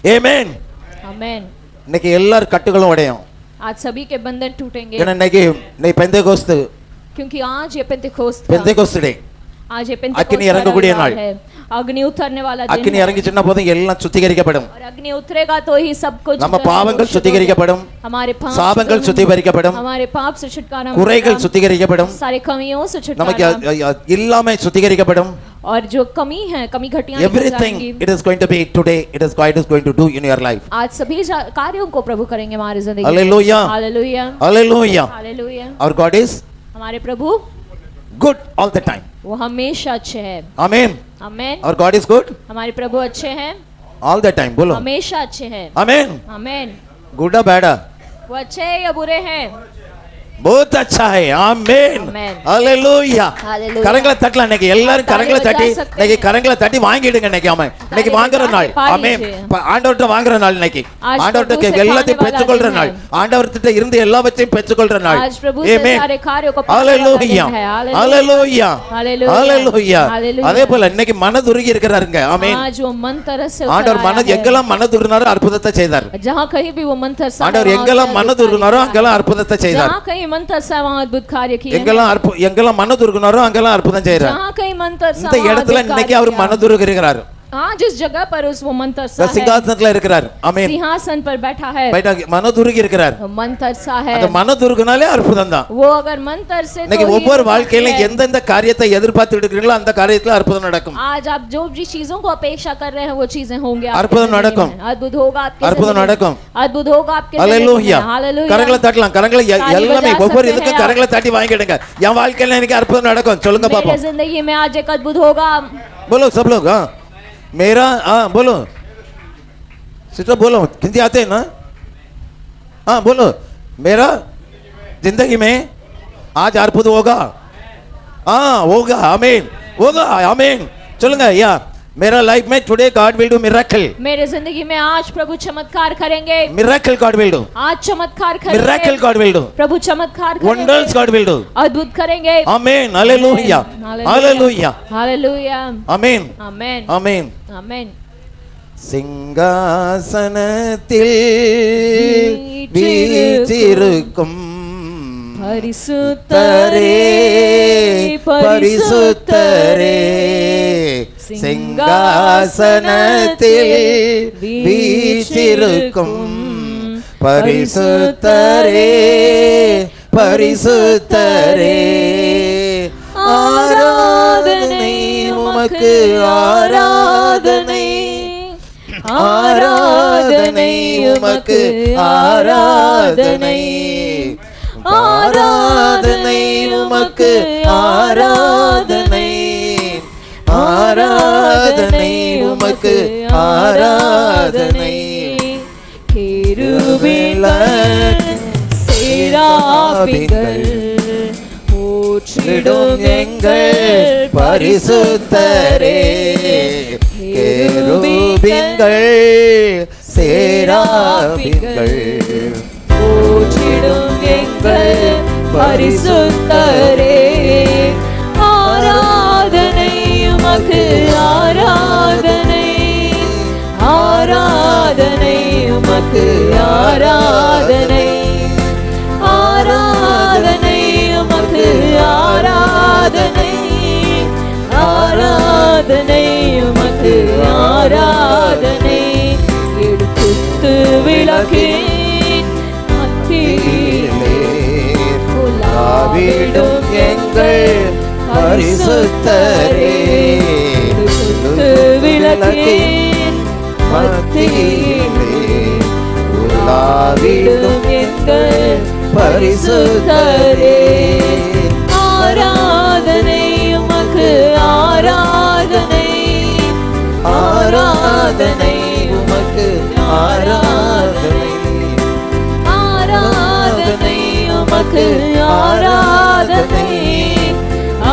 ஆமென். आमेन। இன்னைக்கு எல்லார் கட்டுகளும் உடையும். आज सभी के बंधन टूटेंगे ஏன்னா இன்னைக்கு பெந்தேகோஸ்து क्योंकि आज ये पेंतेकोस्त டே. आज ये அக்கினி पेंतेकोस्त இறங்கக்கூடிய நாள். है, अग्नि उतरने वाला दिन அக்கினி है। இறங்கி சின்ன போதும் எல்லாம் சுத்திகரிக்கப்படும். और अग्नि उतरेगा तो ही सब कुछ நம்ம பாவங்கள் சுத்திகரிக்கப்படும். हमारे पाप சாபங்கள் சுத்திகரிக்கப்படும். हमारे पाप से छुटकारा குறைகள் சுத்திகரிக்கப்படும். सारे कमियों से நமக்கு छुटकारा எல்லாமே சுத்திகரிக்கப்படும். और जो कमी है कमी घटियां everything it is going to be today it is God is going to do in your life. आज सभी कार्यों को प्रभु करेंगे हमारी जिंदगी में। हालेलुया हालेलुया हालेलुया हालेलुया। our God is हमारे प्रभु good all the time. वो हमेशा अच्छे हैं। amen. Amen. our God is good हमारे प्रभु अच्छे हैं all the time. बोलो हमेशा अच्छे हैं। amen. Amen. good or bad? वो अच्छे हैं या बुरे हैं? बहुत अच्छा है. आमेन. Amen. हालेलुया. Hallelujah. கரங்களை தட்டலாம். இன்னைக்கு எல்லாரும் கரங்களை தட்டி இன்னைக்கு கரங்களை தட்டி வாங்கிடுங்க. இன்னைக்கு ஆமென். இன்னைக்கு வாங்குற நாள். ஆமென். ஆண்டவர்ட்ட வாங்குற நாள் இன்னைக்கு. ஆண்டவர்ட்ட எல்லாத்தையும் பெற்றுக்கொள்ற நாள். ஆண்டவர்ட்ட இருந்து எல்லாவற்றையும் பெற்றுக்கொள்ற நாள். आज प्रभु से सारे कार्यों को हालेलुया हालेलुया हालेलुया. அதே போல இன்னைக்கு மனதுருகி இருக்கிறாருங்க. ஆமென். आज वो मन तरस से ஆண்டவர் மனது எங்கெல்லாம் மனதுருனாரோ அற்புதத்தை செய்தார். जहां कहीं भी वो मन तरसा ஆண்டவர் எங்கெல்லாம் மனதுருனாரோ அங்கெல்லாம் அற்புதத்தை செய்தார். जहां कहीं मन तरसा वहां अद्भुत कार्य किए। எங்கெல்லாம் மனதுருகுனாரோ அங்கெல்லாம் அற்புதம் செய்றார். जहां कहीं मन तरसा இந்த இடத்துல இன்னைக்கு அவர் மனதுருகிறார். आज इस जगह पर उस वो मन तरसा है। சிங்காசனத்துல இருக்கிறார். ஆமென். सिंहासन पर बैठा है। மனதுருகி இருக்கிறார். मन तरसा है। அந்த மனதுருகுனாலே அற்புதம் தான். वो अगर मन तरसे இன்னைக்கு ஒவ்வொரு வாழ்க்கையில எந்தெந்த காரியத்தை எதிர்பார்த்து இருக்கிறீங்களோ அந்த காரியத்துல அற்புதம் நடக்கும். आज आप जो भी चीजों को अपेक्षा कर रहे हैं वो चीजें होंगे। அற்புதம் நடக்கும். अद्भुत होगा आपके அற்புதம் நடக்கும். अद्भुत होगा आपके हालेलुया. हालेलुया। கரங்களை தட்டலாம். கரங்களை எல்லாமே ஒவ்வொரு இதுக்கும் கரங்களை தட்டி வாங்கிடுங்க. என் வாழ்க்கையில எனக்கு அற்புதம் நடக்கும். சொல்லுங்க பாப்போம். मेरी जिंदगी में आज एक अद्भुत होगा। बोलो सब लोग. हाँ मेरा बोलो सिस्टर बोलो हिंदी आते हैं ना. हाँ बोलो मेरा जिंदगी में आज अद्भुत होगा. हाँ होगा. आमीन होगा. आमीन. चलूंगा या मेरा लाइफ में today God will do miracle. मेरे जिंदगी में आज प्रभु चमत्कार करेंगे। Miracle God will do. आज चमत्कार करेंगे। Miracle God will do. प्रभु चमत्कार करेंगे। Wonders God will do. अद्भुत करेंगे। आमीन. हालेलुया हालेलुया हालेलुया। आमीन आमेन आमीन. आमेन। சிங்காசனத்தில் வீற்றிருக்கும் பரிசுத்தரே பரிசுத்தரே சிங்காசனத்தில் வீற்றிருக்கும் பரிசுத்தரே பரிசுத்தரே ஆராதனை உமக்கு ஆராதனை ஆராதனை உமக்கு ஆராதனை ஆராதனை உமக்கு ஆராதனை ஆராதனை உமக்கு ஆராதனை. கேருபீன்கள் சேராபீன்கள் போற்றிடும் எங்கள் பரிசுத்தரே கேருபீன்கள் சேராபீன்கள் போற்றிடும் எங்கள் பரிசுத்தரே ஆராதனை உமக்கு ஆராதனை ஆராதனை உமக்கு ஆராதனை ஆராதனை உமக்கு ஆராதனை ஆராதனை உமக்கு ஆராதனை. எடுத்து விளக்கின் மத்தியிலே உலாவிடும் எங்கள் பரிசுத்தரே எடுத்து விளக்கின் மத்தியிலே உலாவிடும் எங்கள் பரிசுத்தரே. ஆராதனை உமக்கு ஆராதனை ஆராதனை உமக்கு ஆராதனை ஆராதனை உமக்கு ஆராதனை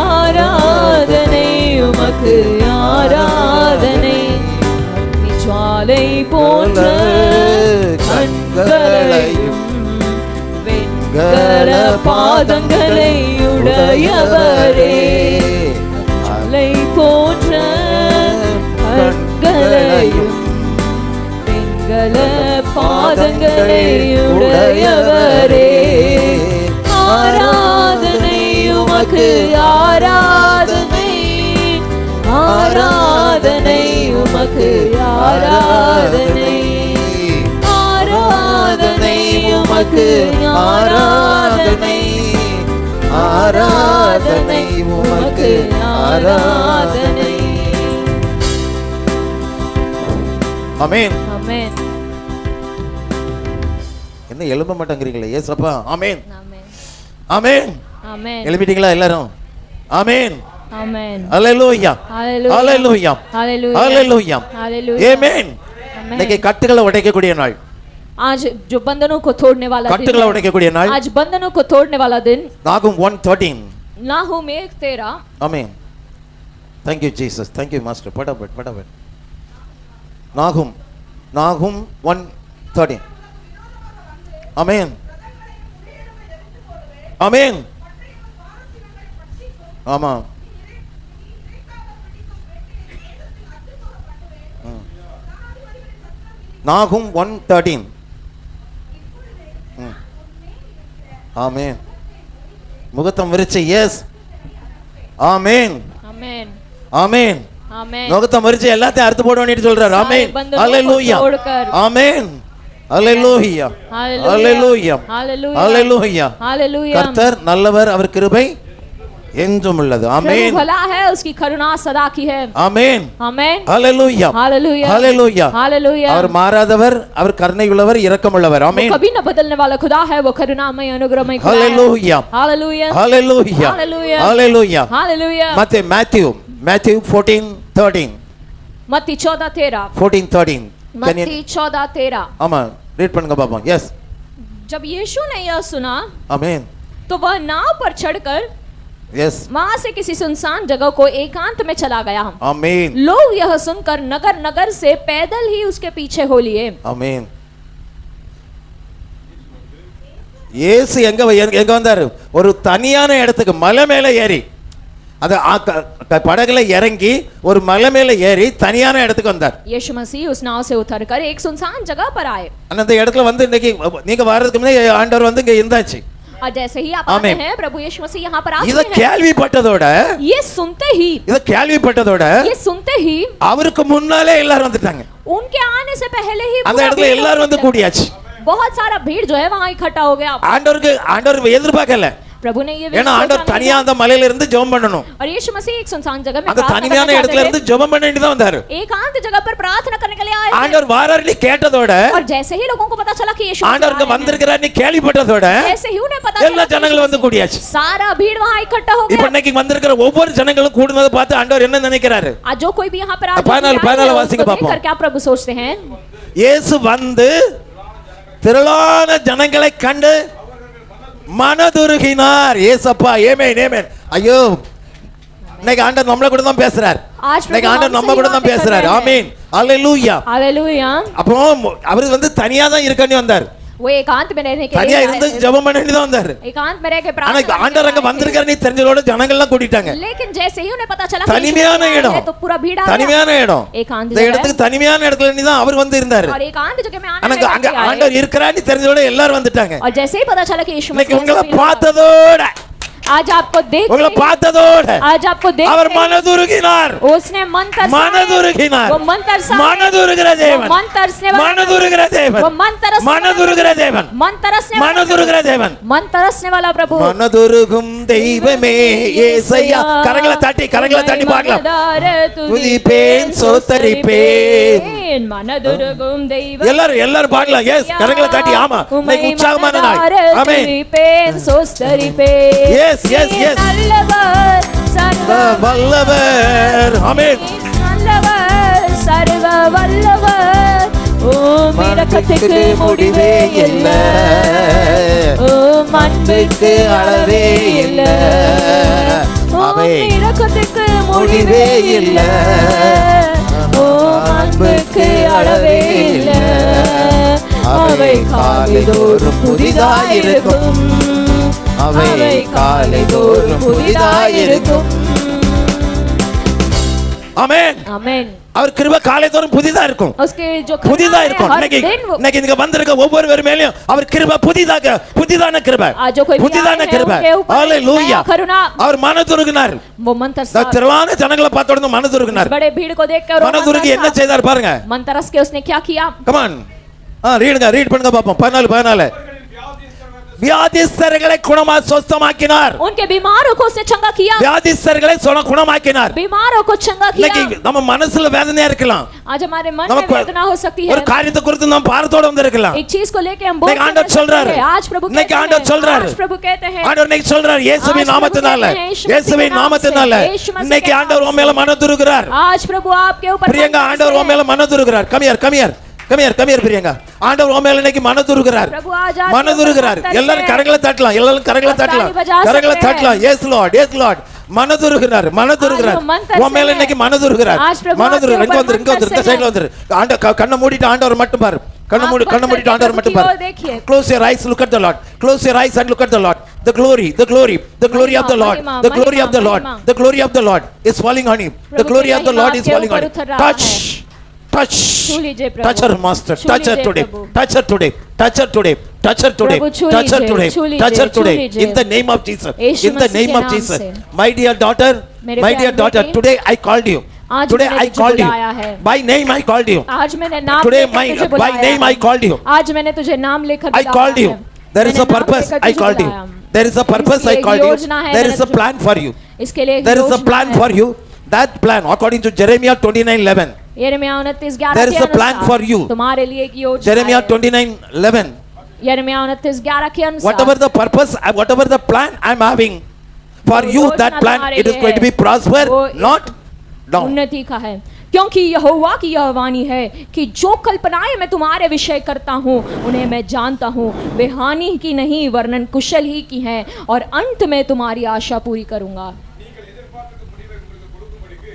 ஆராதனை உமக்கு ஆராதனை. ஜுவாலை போன்ற கண்களையும் வெண்கல பாதங்களை உடையவரே ஜுவாலை போன்ற கண்களையும் சகல பாதங்களை உடையவரே, ஆராதனை உமக்கு ஆராதனை, ஆராதனை உமக்கு ஆராதனை, ஆராதனை உமக்கு ஆராதனை, ஆராதனை உமக்கு ஆராதனை. ஆமென். ஆமென். என்ன எழும்ப மாட்டேங்கிறீங்களே ஏசப்பா? ஆமென். ஆமென். ஆமென். ஆமென். எழுப்பிட்டீங்களா எல்லாரும்? ஆமென். ஆமென். ஹalleluya. ஹalleluya. ஹalleluya. ஹalleluya. ஹalleluya. ஹalleluya. ஆமென். இன்னைக்கு கட்டுகளை உடைக்கக்கூடிய நாள். आज जो बंधनों को तोड़ने वाला दिन கட்டுகளை உடைக்கக்கூடிய நாள். आज बंधनों को तोड़ने वाला दिन. நாகும் 1:13. नाहूम 1:13. ஆமென். Thank you Jesus. Thank you master. Fatafat. நாகும் 1:13. ஆமென். ஆமென். ஆமா. நாகும் 1:13. ஆமென். முகத்தம் விரிச்சு எஸ். ஆமென். ஆமென். ஆமென். ஆமென். முகத்தம் விரிச்சு எல்லாத்தையும் அறுத்து போடுவேன்னு சொல்றாரு. ஆமென். ஹalleluya. ஆமென். ஹalleluya. ஹalleluya. ஹalleluya. ஹalleluya. கர்த்தர் நல்லவர், அவர் கிருபை என்றும் உள்ளது. ஆமென். प्रभु भला है, उसकी करुणा सदा की है. ஆமென். ஆமென். ஹalleluya. हालेलुया. ஹalleluya. हालेलुया. அவர் மாறாதவர், அவர் கருணை உள்ளவர், இரக்கமுள்ளவர். ஆமென். कभी न बदलने वाला खुदा है, वो करुणामय अनुग्रहमय खुदा है. ஹalleluya. हालेलुया. ஹalleluya. हालेलुया. ஹalleluya. हालेलुया. Matthew 14:13. मत्ती 14:13. 14:13. मत्ती 14:13. ஆமா, ரீட் பண்ணுங்க பாப்போம். எஸ். जब यीशु ने यह सुना, ஆமென். तो वह नाव पर चढ़कर எஸ். वहां से किसी सुनसान जगह को एकांत में चला गया. ஆமென். लोग यह सुनकर नगर नगर से पैदल ही उसके पीछे हो लिए. ஆமென். இயேசு எங்க வந்தாரு? ஒரு தனியான இடத்துக்கு மலை மேல ஏறி, அது படகுல இறங்கி ஒரு மலை மேல ஏறி தனியான இடத்துக்கு வந்தார். यीशु मसीह उस नाव से उतरकर एक सुनसान जगह पर आए. அந்த இடத்துல வந்து இன்னைக்கு நீங்க வர்றதுக்கு முன்னாடி ஆண்டவர் வந்து இங்க இருந்தாச்சு. और जैसे ही आप आते हैं, प्रभु यीशु मसीह यहाँ पर आते இத हैं. கேள்விப்பட்டதோட, ये सुनते ही, ये सुनते ही அவருக்கு முன்னாலே எல்லாரும் வந்துட்டாங்க. उनके आने से पहले ही அந்த இடத்துல எல்லாரும் வந்து கூடியாச்சு. बहुत सारा भीड़ जो है वहां इकट्ठा हो गया. ஆண்டவர் எதிர்பார்க்கல. प्रभु ने ये ஏன்னா ஆண்டவர் தனியா அந்த மலையில இருந்து ஜெபம் பண்ணணும். और यीशु मसीह एक सुनसान जगह में அந்த தனியான இடத்துல இருந்து ஜெபம் பண்ண வேண்டியதா வந்தாரு. एकांत जगह पर प्रार्थना करने के लिए आए. ஆண்டவர் வாராருன்னு கேட்டதோட, और जैसे ही लोगों को पता चला कि यीशु ஆண்டவருக்கு வந்திருக்கிறாருன்னு கேள்விப்பட்டதோட, जैसे ही उन्हें पता எல்லா ஜனங்களும் வந்து கூடியாச்சு. सारा भीड़ वहां इकट्ठा हो இப்போ गया. இன்னைக்கு வந்திருக்கிற ஒவ்வொரு ஜனங்களும் கூடுனதை பார்த்து ஆண்டவர் என்ன நினைக்கிறாரு? आज जो कोई भी यहाँ पर பதினாலு வாசிங்க பாப்போம். क्या प्रभु सोचते हैं? இயேசு வந்து திரளான ஜனங்களை கண்டு மனதுருகினார். ஏசப்பா. ஆமென். ஆமென். ஐயோ, இன்னைக்கு ஆண்டவர் நம்மள கூட தான் பேசுறார். இன்னைக்கு ஆண்டவர் நம்ம கூட தான் பேசுறார். ஆமென். ஹalleluya. हालेलुया. அப்போ அவர் வந்து தனியா தான் இருக்கன்னு வந்தார். वो एकांत में रहने के लिए தனியா இருந்து ஜெபம் பண்ண வேண்டியதா வந்தார். एकांत में रह के ஆனா ஆண்டவர் அங்க வந்திருக்காருன்னு தெரிஞ்சதோட ஜனங்கள் எல்லாம் கூடிட்டாங்க. लेकिन जैसे ही उन्हें पता चला தனிமையான இடம், तो पूरा भीड़ आ गया. தனிமையான இடம். एकांत இந்த இடத்துக்கு தனிமையான இடத்துல நீ தான் அவர் வந்து இருந்தாரு. और एकांत जगह में ஆனா அங்க ஆண்டவர் இருக்கறான்னு தெரிஞ்சதோட எல்லாரும் வந்துட்டாங்க. और जैसे ही पता चला कि यीशु இன்னைக்கு உங்களை பார்த்ததோட, आज आपको देख உங்களை பார்த்ததோட आज आपको देख அவர் மனதுருகினார். उसने मन तरसा. மனதுருகினார். वो मन तरसा. மனதுருகிற தேவன். मन तरसने वाला. மனதுருகிற தேவன். वो मन तरसने. மனதுருகிற தேவன். मन तरसने. மனதுருகிற தேவன். मन तरसने वाला प्रभु. மனதுருகும் தெய்வமே యేసయ్యా. கரங்களை தட்டி பார்க்கலாம். துதிப்பேன், ஸ்தோத்தரிப்பேன். மனதுருகும் தெய்வமே. எல்லாரும் பாடலாம். எஸ், கரங்களை தட்டி. ஆமா, இன்னைக்கு உற்சாகமான நாள். ஆமென். துதிப்பேன், ஸ்தோத்தரிப்பேன். S S S. நல்லவர், சர்வ வல்லவர். ஆமென். நல்லவர், சர்வ வல்லவர். ஓம் இரக்கத்துக்கு முடிவே இல்லை, ஓம் அன்புக்கு அளவே இல்லை, ஓம் இரக்கத்துக்கு முடிவே இல்லை, ஓம் அன்புக்கு அளவே இல்லை. அவை காலைதோறும் புதிதாயிருக்கும், அவை காலைதோறும் புதிதாயிருக்கும். ஆமென். ஆமென். அவர் கிருபை காலைதோறும் புதிதா இருக்கும். उसके जो புதிதா खतना है இருக்கும். हर இன்னைக்கு दिन वो இன்னைக்கு இங்க வந்திருக்க ஒவ்வொருவர் மேலயும் அவர் கிருபை புதிதான கிருபை. आज जो कोई भी புதிதான आए हैं, கிருபை. उनके ऊपर ஹalleluya. नया करुणा அவர் மனதுருகினார். वो मंत्र திரளான ஜனங்களை பார்த்த உடனே மனதுருகினார். बड़े भीड़ को देखकर மனதுருகி என்ன செய்தார் பாருங்க. मंत्रस के उसने क्या किया? கம் ஆன் ரீட் பண்ணுங்க பாப்போம். 14 வியாதிஸ்தர்களை குணமா சொஸ்தமாக்கினார். उनके बीमारों को उसने चंगा किया. வியாதிஸ்தர்களை குணமாக்கினார். बीमारों को चंगा किया. இன்னைக்கு நம்ம மனசுல வேதனையா இருக்கலாம். आज हमारे मन में वेदना हो सकती है. ஒரு காரியத்தை குறித்து நாம் பாரத்தோட வந்திருக்கலாம். एक चीज को लेके हम बहुत ஆண்டவர் சொல்றாரு. आज प्रभु இன்னைக்கு ஆண்டவர் சொல்றாரு. आज प्रभु कहते हैं. ஆண்டவர் இன்னைக்கு சொல்றாரு இயேசுவின் நாமத்தினால இயேசுவின் நாமத்தினால இன்னைக்கு ஆண்டவர் உன் மேல மனதுருகிறார். आज प्रभु आपके ऊपर பிரியங்கா ஆண்டவர் உன் மேல மனதுருகிறார். Come here Priyanka. ஆண்டவர் உன் மேல இன்னைக்கு மனதுருகிறார். மனதுருகிறார். எல்லாரும் கரங்களை தட்டலாம். எஸ் லார்ட் மனதுருகிறார். உன் மேல இன்னைக்கு மனதுருகிறார். இங்க வந்து இந்த சைடுல வந்து கண்ணை மூடிட்டு ஆண்டவர் மட்டும் பாரு. கண்ணை மூடிட்டு ஆண்டவர் மட்டும் பாரு. Close your eyes, look at the Lord. Close your eyes and look at the Lord. The glory of the Lord. The glory of the Lord. The glory of the Lord is falling on him. The glory of the Lord is falling on him. Touch her master. Touch her today. In the name of Jesus. My dear daughter, today I called you. By name I called you. आज मैंने नाम Today लेकर तुझे by name I called you. आज मैंने तुझे नाम लेकर I called you. There is a purpose I called you. There is a purpose I called you. There is a plan for you. इसके लिए There is a plan for you. That plan according to Jeremiah 29:11. यिर्मयाह 29:11 There is a plan for you. तुम्हारे लिए एक योजना Jeremiah 29:11. यिर्मयाह 29:11 के अनुसार Whatever the purpose, whatever the plan I am having for you, that plan it is going to be prosper, not down. उन्नति का है, क्योंकि यहोवा की यह वाणी है कि जो कल्पनाएं मैं तुम्हारे विषय करता हूँ उन्हें मैं जानता हूँ, वे हानि की नहीं वरन कुशल ही की हैं, और अंत में तुम्हारी आशा पूरी करूंगा.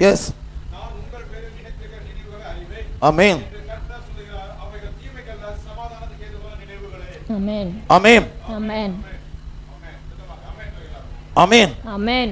Yes. Amen. Amen. Amen. Amen. Amen. Amen.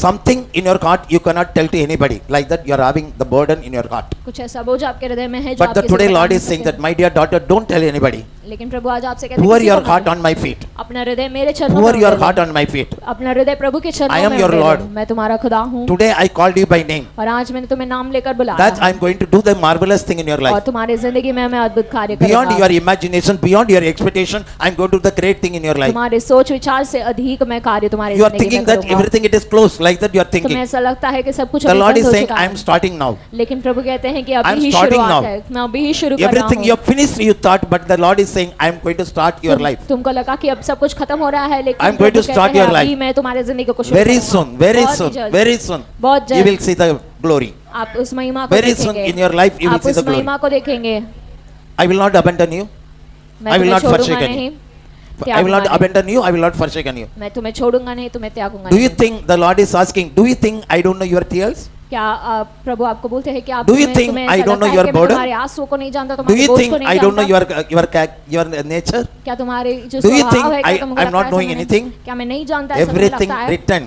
Something in your heart you cannot tell to anybody. Like that you are having the burden in your heart. कुछ ऐसा बोझ आपके हृदय में है जो But the today Lord is saying that my dear daughter, don't tell anybody. लेकिन प्रभु आज आपसे कहते हैं Pour your heart on my feet. अपना हृदय मेरे चरणों में Pour your heart on my feet. अपना हृदय प्रभु के चरणों में I am your Lord. मैं तुम्हारा खुदा हूँ. Today I called you by name. और आज मैंने तुम्हें नाम लेकर बुलाया. That I am going to do the marvelous thing in your और life. तुम्हारी जिंदगी में मैं अद्भुत कार्य करूंगा. Beyond your imagination, beyond your expectation, I am going to do the great thing in your life. तुम्हारे सोच विचार से अधिक मैं कार्य तुम्हारी You are जिंदगी thinking में that करूंगा. everything it is closed. Like that you are thinking. तुम्हें ऐसा लगता है कि सब कुछ The अभी Lord बंद is हो saying, चुका I है. am starting now. लेकिन प्रभु कहते हैं कि I am अभी ही starting शुरुआत now. है. मैं अभी ही शुरू कर रहा Everything you हूँ. have finished, you thought, but the Lord is saying, I am going to start your life. तुमको लगा कि अब सब कुछ खत्म हो रहा है, लेकिन I am going to start your life. अभी मैं तुम्हारे जिंदगी को शुरू Very करूंगा. soon, very बहुत soon, जल्द. very soon. बहुत You जल्द will see the glory. आप उस महिमा को Very soon देखेंगे. in your life you will आप see उस the glory. महिमा को देखेंगे. I will not abandon you. मैं I will तुम्हें not छोड़ूंगा forsake नहीं, you. I will not त्यागूंगा नहीं. abandon you. I will not forsake you. मैं तुम्हें छोड़ूंगा नहीं, तुम्हें त्यागूंगा Do you नहीं. think the Lord is asking? Do you think I don't know your tears? क्या प्रभु आपको बोलते हैं कि आप Do you तुम्हें think तुम्हें I ऐसा don't know लगता है your कि मैं burden? तुम्हारे आंसुओं को नहीं जानता, Do तुम्हारे you बोझ think को नहीं I don't know जानता? your nature? क्या तुम्हारे जो Do you स्वभाव think है, क्या तुमको I am लगता not है knowing ऐसा anything? क्या मैं नहीं जानता? ऐसा तुम्हें Everything लगता है? written.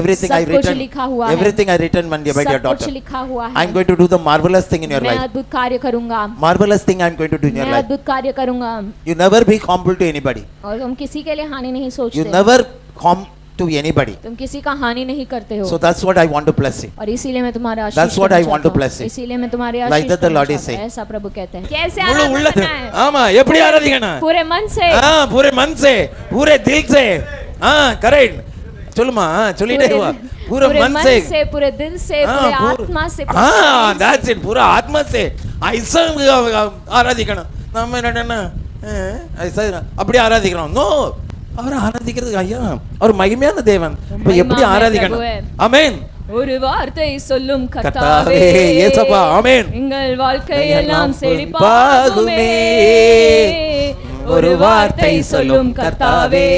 Everything I सब कुछ written. लिखा हुआ है. Everything I written, my dear सब कुछ daughter. लिखा हुआ है. I am going to do the marvelous thing in your मैं life. अद्भुत कार्य करूंगा. Marvelous thing I am going to do in your मैं life. अद्भुत कार्य करूंगा. You never be harmful to anybody. और तुम किसी के लिए हानि नहीं You सोचते. never harm to anybody. तुम किसी का हानि नहीं करते हो. So that's what I want to bless you. और इसीलिए मैं तुम्हारा आशीष That's what करना I want to चाहता हूं. bless you. इसीलिए मैं तुम्हारे Like आशीष that the करना Lord is चाहता हूं. saying. ऐसा प्रभु कहते हैं. कैसे முழு आराधना உள்ளது करना है? ஆமா எப்படி ஆராதிக்கணும் पूरे मन से. पूरे मन से पूरे दिल से करेक्ट சொல்லுமா சொல்லிட்டே வா पूरे मन से पूरे दिल से पूरे आत्मा से that's it पूरा आत्मा से ऐसा ஆராதிக்கணும் நம்ம என்னடா ऐसा அப்படி ஆராதிக்கிறோம் நோ அவர் ஆராதிக்கிறது ஐயா அவர் மகிமையான தேவன் இப்ப எப்படி ஆராதிக்கணும் ஆமென் ஒரு வார்த்தை சொல்லும் கர்த்தாவே இயேசுப்பா ஆமென் எங்கள் வாழ்க்கை எல்லாம் செழிப்பாகுமே ஒரு வார்த்தை சொல்லும் கர்த்தாவே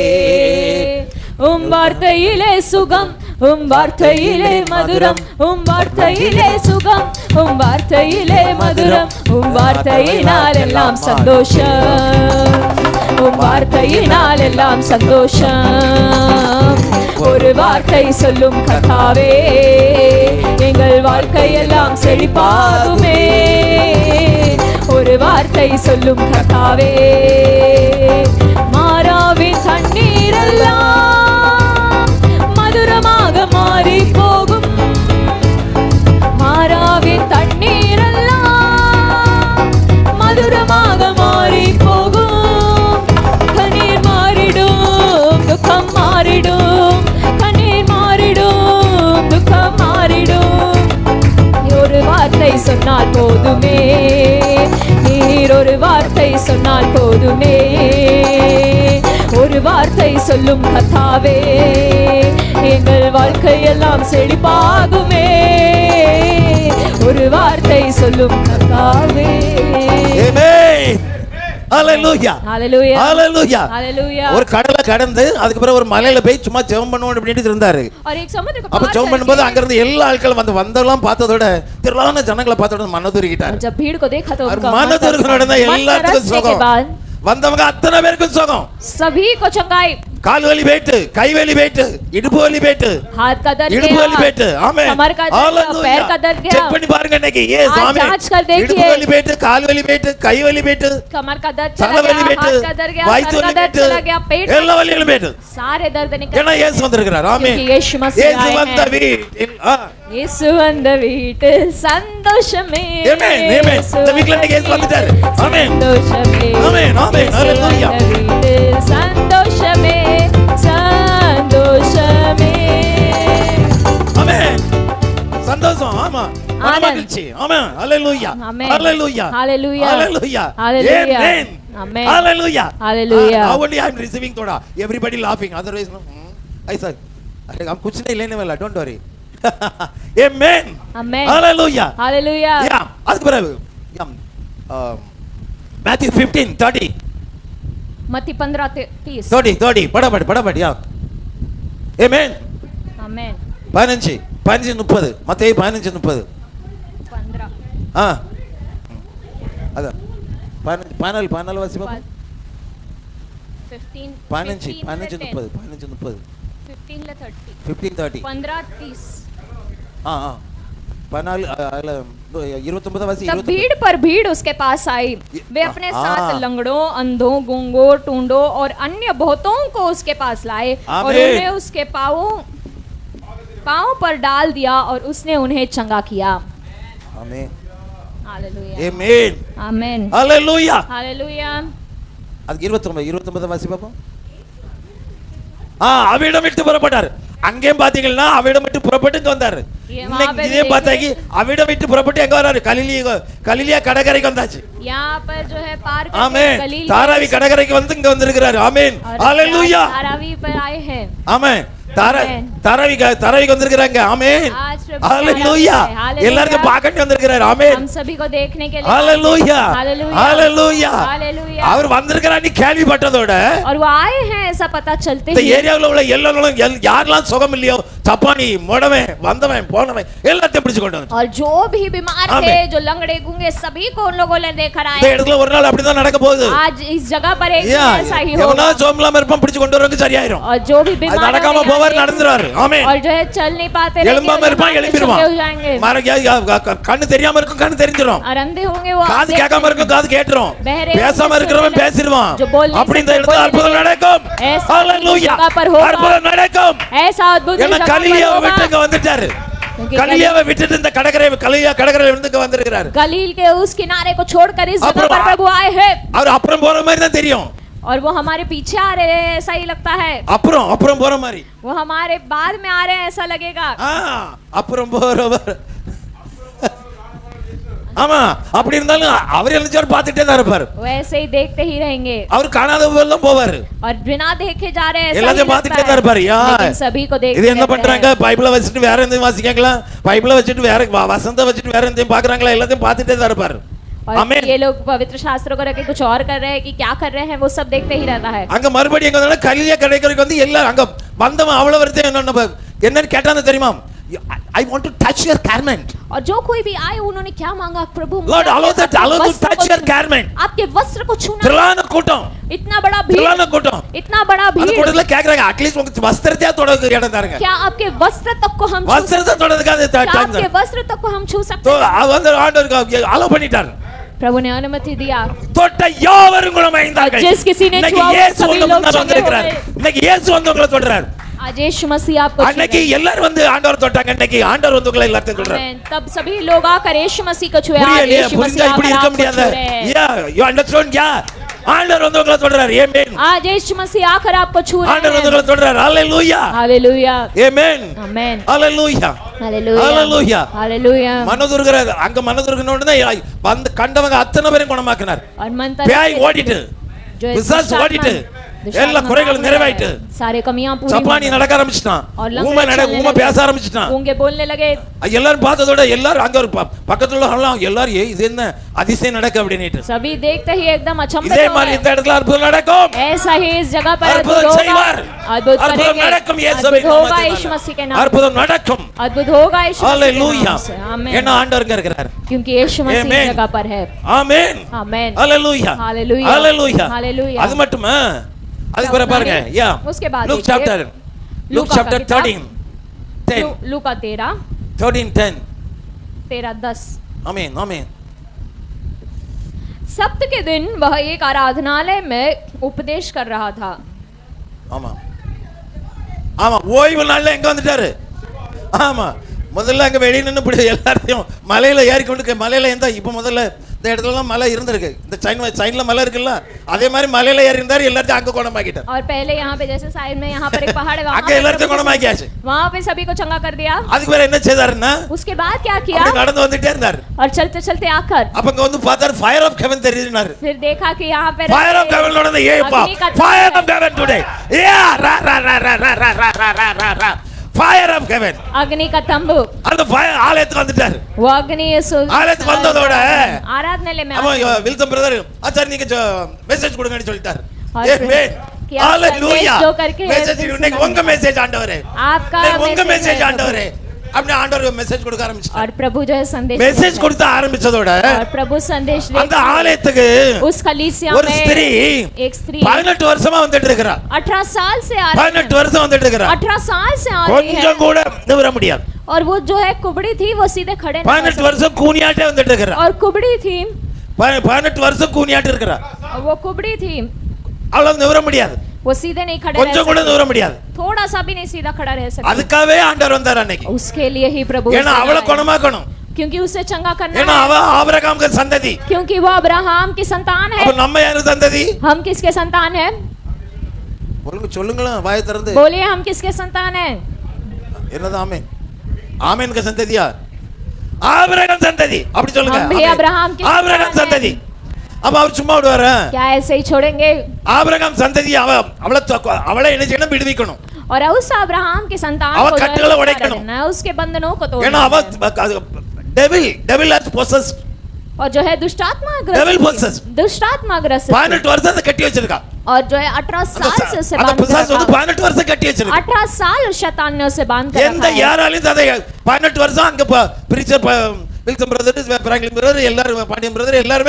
உம் வார்த்தையிலே சுகம் உம் வார்த்தையிலே மதுரம் உம் வார்த்தையிலே சுகம் உம் வார்த்தையிலே மதுரம் உம் வார்த்தையினால் எல்லாம் சந்தோஷம் உம் வார்த்தையினால் எல்லாம் சந்தோஷம். ஒரு வார்த்தை சொல்லும் கர்த்தாவே, எங்கள் வாழ்க்கையெல்லாம் செழிப்பாகுமே. ஒரு வார்த்தை சொல்லும் கர்த்தாவே, மாறாவின் தண்ணீரெல்லாம் மதுரமாக மாறி போகும். மாறாவின் தண்ணீரெல்லாம் மதுரமாக மாறி போகும். கண்ணீர் மாறிடும், துக்கம் மாறிடும். கண்ணீர் மாறிடும், துக்கம் மாறிடும். ஒரு வார்த்தை சொன்னால் போதுமே, நீர் ஒரு வார்த்தை சொன்னால் போதுமே. ஒரு வார்த்தை சொல்லும் கர்த்தாவே, எங்கள் வாழ்க்கையெல்லாம் செழிப்பாகுமே. ஒரு வார்த்தை சொல்லும் கர்த்தாவே. ஆமென். ஹalleluya. ஹalleluya. ஹalleluya. ஹalleluya. ஒரு கடலை கடந்து அதுக்கு பிறகு ஒரு மலையில போய் சும்மா ஜெபம் பண்ணுவோம் அப்படினு இருந்தாரு. और एक समुद्र को அப்ப पार ஜெபம் பண்ணும்போது करके அங்க இருந்து எல்லா ஆட்களும் வந்தவெல்லாம் பார்த்ததோட திரளான ஜனங்களை பார்த்தோட மனதுருகிட்டார். जब भीड़ को देखा तो और उनका மனதுருகினோட எல்லாத்துக்கும் சுகம். வந்தவங்க அத்தனை பேருக்கும் சுகம். सभी को चंगाई. கால் வலி போயிட்டு, கை வலி போயிட்டு, இடுப்பு வலி போயிட்டு, हाथ का दर्द இடுப்பு வலி போயிட்டு. ஆமென். कमर का दर्द, पैर का दर्द गया. செக் பண்ணி பாருங்க இன்னைக்கு. ஏ சாமி. जांच कर देखिए. இடுப்பு வலி போயிட்டு, கால் வலி போயிட்டு, கை வலி போயிட்டு, कमर का दर्द தலை चला வலி गया, போயிட்டு, हाथ का दर्द गया, வயிற்று सर का வலி दर्द போயிட்டு, चला गया, पेट எல்லா வலிகளும் போயிட்டு. सारे दर्द निकल ஏன்னா இயேசு வந்திருக்கிறார். ஆமென். क्योंकि यीशु मसीह இயேசு आए வந்த हैं. வீட்டில் இயேசு வந்த வீட்டில் சந்தோஷமே. ஆமென். ஆமென். இந்த வீட்ல இன்னைக்கு இயேசு வந்துட்டாரு. ஆமென். சந்தோஷமே. ஆமென். ஆமென். ஹalleluya. வீட்டில் சந்தோஷமே. சந்தோஷமே. ஆமென். சந்தோஷம். ஆமா. ஆமென். மகிழ்ச்சி. ஆமென். ஹalleluya. ஆமென். ஹalleluya. ஹalleluya. ஹalleluya. ஹalleluya. ஆமென். ஆமென். ஹalleluya. ஹalleluya. Now only I am receiving thoda. Everybody laughing. Otherwise no. I said हम कुछ नहीं लेने वाला. Don't worry. Amen. Amen. Hallelujah. Hallelujah. Yeah. அதுக்கு பிறகு Matthew 15:30. मत्ती 15:30. 30 படபடி. Amen. Amen. 15:30. மத்தேயு 15:30. 15. அத பானல் வாசி பாப்போம். 15 15:30. 15:30. 15:30. பானல் 29 வாசி. तब भीड़ पर भीड़ उसके पास आई. वे अपने साथ लंगड़ों, अंधों, गूंगों, टूंडों और अन्य बहुतों को उसके पास लाए और उन्हें उसके पाँव पर डाल दिया और उसने उन्हें चंगा किया. आमीन. हालेलुया. आमीन. आमीन. हालेलुया. हालेलुया. அது 29 வாசி பாப்போம். அவிடம் விட்டு புறப்பட்டார். அங்கேயும் பாத்தீங்கன்னா அவிடம் விட்டு புறப்பட்டு இங்க வந்தாரு. இன்னைக்கு இதே பார்த்தாக்கி அவிடம் விட்டு புறப்பட்டு எங்க வராரு? கலிலியா கடற்கரைக்கு வந்தாச்சு. यहाँ पर जो है पार करके ஆமென். गलील தாராவி கடற்கரைக்கு வந்து இங்க வந்திருக்கிறாரு. ஆமென். ஹalleluya. தாராவி पर आए हैं. ஆமென். தாராவிக்கு வந்திருக்காங்க. ஆமென். ஹalleluya. எல்லாரும் பார்க்கணும் வந்திருக்காரு. ஆமென். हम सभी को देखने के लिए. ஹalleluya. ஹalleluya. ஹalleluya. அவர் வந்திருக்காரு கேள்விப்பட்டதோட और वो आए हैं ऐसा पता चलते இந்த ही ஏரியாவுல உள்ள எல்லாரும் யாரெல்லாம் சுகம் இல்லையோ சப்பானி மோடவன் வந்தவன் போனவன் எல்லாத்தையும் பிடிச்சு கொண்டு வந்து और जो भी बीमार थे, जो लंगड़े गूंगे, सभी को उन लोगों ने देखकर आए. இந்த இடத்துல ஒரு நாள் அப்படிதான் நடக்க போகுது. आज इस जगह पर एक दिन ऐसा ही எவனா होगा. சோமலாம இருப்பான் பிடிச்சு கொண்டு வரவங்க சரியாயிரும். और जो भी बीमार நடக்காம போவார் நடந்துறாரு. ஆமென். और जो है चल नहीं पाते எலும்பாம இருப்பான் எழும்பிடுவான். हो जाएंगे. கண்ணு தெரியாம இருக்கும் கண்ணு தெரிஞ்சிரும். और अंधे होंगे वो காது கேட்காம இருக்கும் காது கேட்டுரும். बहरे பேசாம இருக்கிறவன் பேசிடுவான். जो बोल नहीं அப்படி இந்த सकते, இடத்துல बोल அற்புதம் नहीं நடக்கும். ऐसा ஹalleluya. जगह पर होगा. அற்புதம் நடக்கும். ऐसा अद्भुत என்ன जगह पर கலிலியாவை होगा. விட்டு இங்க வந்துட்டாரு. கலிலியாவை விட்டுட்டு இந்த கடற்கரையில வந்து இங்க வந்திருக்காரு. गलील के उस किनारे को छोड़कर इस जगह अப்புறம் पर प्रभु आए हैं. அவர் அப்புறம் போற மாதிரி தான் தெரியும். और वो हमारे पीछे आ रहे हैं ऐसा ही लगता है. அப்புறம் போற மாதிரி. वो हमारे बाद में आ रहे हैं ऐसा लगेगा. அப்புறம் போறவர். ஆமா அப்படி இருந்தாலும் அவர் எழுந்தாரு பார்த்துட்டே தான் இருப்பார். वैसे ही देखते ही रहेंगे. அவர் காணாதவெல்லாம் போவாரு. और बिना देखे जा रहे हैं ऐसा எல்லாத்தையும் பார்த்துட்டே தான் இருப்பாரு. लेकिन सभी को देखते இது என்ன பண்றாங்க? பைபிளை வச்சிட்டு வேற எதையும் வாசிக்கங்களா? பைபிளை வச்சிட்டு வேற வசந்த வச்சிட்டு வேற எதையும் பாக்குறாங்களா? எல்லாத்தையும் பார்த்துட்டே தான் இருப்பாரு. आमीन. ये लोग पवित्र शास्त्रों को रख के कुछ और कर रहे हैं कि क्या कर रहे हैं वो सब देखते ही रहता है. அங்க மறுபடியும் எங்க வந்தாலும் கலிலியா கடற்கரைக்கு வந்து எல்லாரும் அங்க வந்தவன் அவ்வளவு வரதே என்னன்னு கேட்டானே தெரியுமா? I want to touch your garment. और जो कोई भी आए उन्होंने क्या मांगा प्रभु मुझे Lord, allow to वस्त्र touch को your छूना- garment. आपके वस्त्र को छूना திரளான கூட்டம், इतना बड़ा भीड़ திரளான கூட்டம். इतना बड़ा அந்த भीड़ கூட்டத்துல கேக்குறாங்க, அட்லீஸ்ட் உங்க வஸ்திரத்தையா தொடர்ந்து இடம் தாருங்க. क्या आपके वस्त्र तक को हम छू வஸ்திரத்தை தொடர்றதுக்காக क्या டைம் आपके தான். वस्त्र तक को हम छू सकते So, அது வந்து ஆண்டவருக்கு அலோ பண்ணிட்டார். प्रभु ने अनुमति दिया தொட்ட யாவரும் குணமடைந்தார்கள். जिस किसी ने இன்னைக்கு छुआ वो இயேசு सभी உங்களை लोग முன்னாடி चंगे हो வந்திருக்கிறார். गए। இன்னைக்கு இயேசு வந்து உங்களை தொடுறார். आज यीशु मसीह आपको छू அன்னைக்கு रहे हैं। எல்லாரும் வந்து ஆண்டவர் தொட்டாங்க, இன்னைக்கு ஆண்டவர் வந்து உங்களை எல்லாத்தையும் தொடுறார். आमेन। तब सभी लोग आकर यीशु मसीह को छुए आज புரியலையா? यीशु புரிஞ்சா मसीह இப்படி आकर இருக்க आपको முடியாது. छू रहे हैं Yeah, you understand? Yeah. ஆண்டவர் வந்து உங்களை தொடுறார். ஆமென். आज यीशु मसीह आकर आपको छू रहे ஆண்டவர் வந்து हैं உங்களை தொடுறார். ஹalleluya. हालेलूया ஆமென். आमेन ஹalleluya. हालेलूया ஹalleluya. हालेलूया மனதுருகிற அங்க மனதுருகினோட தான் வந்து கண்டவங்க அத்தனை பேரும் குணமாக்கினார். और मंत्र பேய் ஓடிட்டு, जो பிசாசு ஓடிட்டு, எல்லா குறைகளும் நிறைவேறிட்டு, सारे कमियां पूरी சப்பானி நடக்க ஆரம்பிச்சிட்டான், और ஊமை பேச ஆரம்பிச்சிட்டான். गूंगे बोलने लगे எல்லாரும் பார்த்ததோட எல்லாரும் அங்க ஒரு பக்கத்துல உள்ளவங்க எல்லாரும் இது என்ன அதிசயம் நடக்க அப்படினுட்டு. सभी देखते ही एकदम अचंभित இதே हो மாதிரி गए இந்த இடத்துல அற்புதம் நடக்கும். ऐसा ही इस जगह पर அற்புதம் अद्भुत होगा செய்வார். अद्भुत அற்புதம் करेंगे நடக்கும் இயேசுவின் अद्भुत होगा நாமத்தினால. यीशु मसीह के नाम அற்புதம் நடக்கும். अद्भुत होगा यीशु मसीह के ஹalleluya. नाम से आमेन ஏன்னா ஆண்டவர் இருக்கிறார். क्योंकि यीशु मसीह Amen. इस जगह पर है ஆமென். आमेन ஹalleluya. हालेलुया ஹalleluya. हालेलुया அது மட்டுமா? அதுக்கு பிறகு பாருங்க. யா. उसके बाद Luke देखिए, chapter. Luke लूका chapter का 13. 10. लूका 13 13:10. 13:10 ஆமென். ஆமென். सप्त के दिन वह एक आराधनालय में उपदेश कर रहा था ஆமா. ஆமா, ஓய்வு நாள்ல எங்க வந்துட்டாரு? ஆமா, முதல்ல அங்க வெளிய நின்னு இப்படி எல்லாரையும் மலையில ஏறி கொண்டு மலையில இருந்தா இப்ப முதல்ல இந்த இடத்துலலாம் மலை இருந்திருக்கு. இந்த சைன்ல மலை இருக்குல்ல, அதே மாதிரி மலையில ஏறி இருந்தாரு, எல்லாத்தையும் அங்க குணமாக்கிட்டார். और पहले यहाँ पे जैसे साइड में यहाँ पर एक पहाड़ है அங்க எல்லாத்தையும் குணமாக்கியாச்சு. वहाँ पे सभी को चंगा कर दिया அதுக்கு வேற என்ன செய்தாருன்னா, उसके बाद क्या किया அப்படி நடந்து வந்துட்டே இருந்தார். और चलते चलते आकर அப்ப அங்க வந்து பார்த்தாரு ஃபயர் ஆஃப் ஹெவன் தெரியுதுனாரு. फिर देखा कि यहाँ पे ஃபயர் ஆஃப் ஹெவன் ஓட ஏப்பா ஃபயர் ஆஃப் ஹெவன் டுடே யா ரா ரா ரா ரா ரா ரா ரா ரா ரா ரா ஃபயர் ஆஃப் ஹெவன் अग्नि का तंबू அந்த ஃபயர் ஆலயத்துக்கு வந்துட்டாரு. वो अग्नि ஆலயத்துக்கு வந்ததோட आराधनालय में அவன் வில்சன் பிரதர் ஆச்சாரி நீங்க மெசேஜ் கொடுங்கன்னு சொல்லிட்டாரு. और ஆமென். कि आप ஹalleluya. संदेश जो करके மெசேஜ் இன்னைக்கு உங்க மெசேஜ் ஆண்டவரே, आपका உங்க मैसेज மெசேஜ் है ஆண்டவரே அப்படி ஆண்டவர் மெசேஜ் கொடுக்க ஆரம்பிச்சார். और प्रभु जो है संदेश மெசேஜ் देता கொடுத்த ஆரம்பிச்சதோட है। और प्रभु संदेश அந்த देता है। ஆலயத்துக்கு उस कलीसिया ஒரு ஸ்திரீ में एक स्त्री 18 வருஷமா வந்துட்டு இருக்கறா. 18 साल से आ रही 18 है வருஷம் வந்துட்டு இருக்கறா. 18 साल से आ रही है கொஞ்சம் கூட நிவர முடியாது. और वो जो है कुबड़ी थी वो सीधे खड़े नहीं 18 வருஷம் கூனியாட்டே வந்துட்டு இருக்கறா. और कुबड़ी थी 18 வருஷம் கூனியாட்டே இருக்கறா. और वो कुबड़ी थी அவளால நிவர முடியாது. वो सीधे नहीं खड़े रह கொஞ்சம் கூட सकती நிவர முடியாது. थोड़ा सा भी नहीं सीधा खड़ा रह सकती அதுக்காகவே ஆண்டவர் வந்தார் அன்னைக்கு. उसके लिए ही प्रभु ஏன்னா इस அவளை जगह आए। குணமாக்கணும். क्योंकि उसे चंगा करना ஏன்னா है அவ ஆபிரகாமுக்கு சந்ததி. क्योंकि वो अब्राहम की संतान है அப்ப நம்ம யாரு சந்ததி? हम किसके संतान है சொல்லுங்களா வாயை திறந்து. बोलिए हम किसके संतान है என்னது ஆமென்? ஆமென்க்கு சந்ததியா? ஆபிரகாம் சந்ததி. அப்படி சொல்லுங்க. हम भी अब्राहम की ஆபிரகாம் संतान சந்ததி. हैं। அப்ப அவர் சும்மா விடுவாரா? क्या ऐसे ही छोड़ेंगे ஆபிரகாம் சந்ததி அவளை என்ன செய்யணும்? விடுவிக்கணும். और उस अब्राहम की संतान அவ को जो है கட்டுகளை छुड़ा உடைக்கணும். देना है, उसके बंधनों को ஏன்னா तोड़ना அவ है। Devil has possessed. और जो है दुष्टात्मा Devil ग्रसित possessed. दुष्टात्मा ग्रसित 18 வருஷத்தை கட்டி வச்சிருக்கா. और जो है 18 साल से उसे அந்த बांध कर பிசாசு வந்து रखा 18 வருஷம் கட்டி வச்சிருக்கா. 18 साल उस शैतान ने उसे बांध कर எந்த रखा है யாராலையும் அதை 18 வருஷம் அங்க preacher Wilson brother, Franklin brother, எல்லாரும் பாண்டியன் பிரதர் எல்லாரும்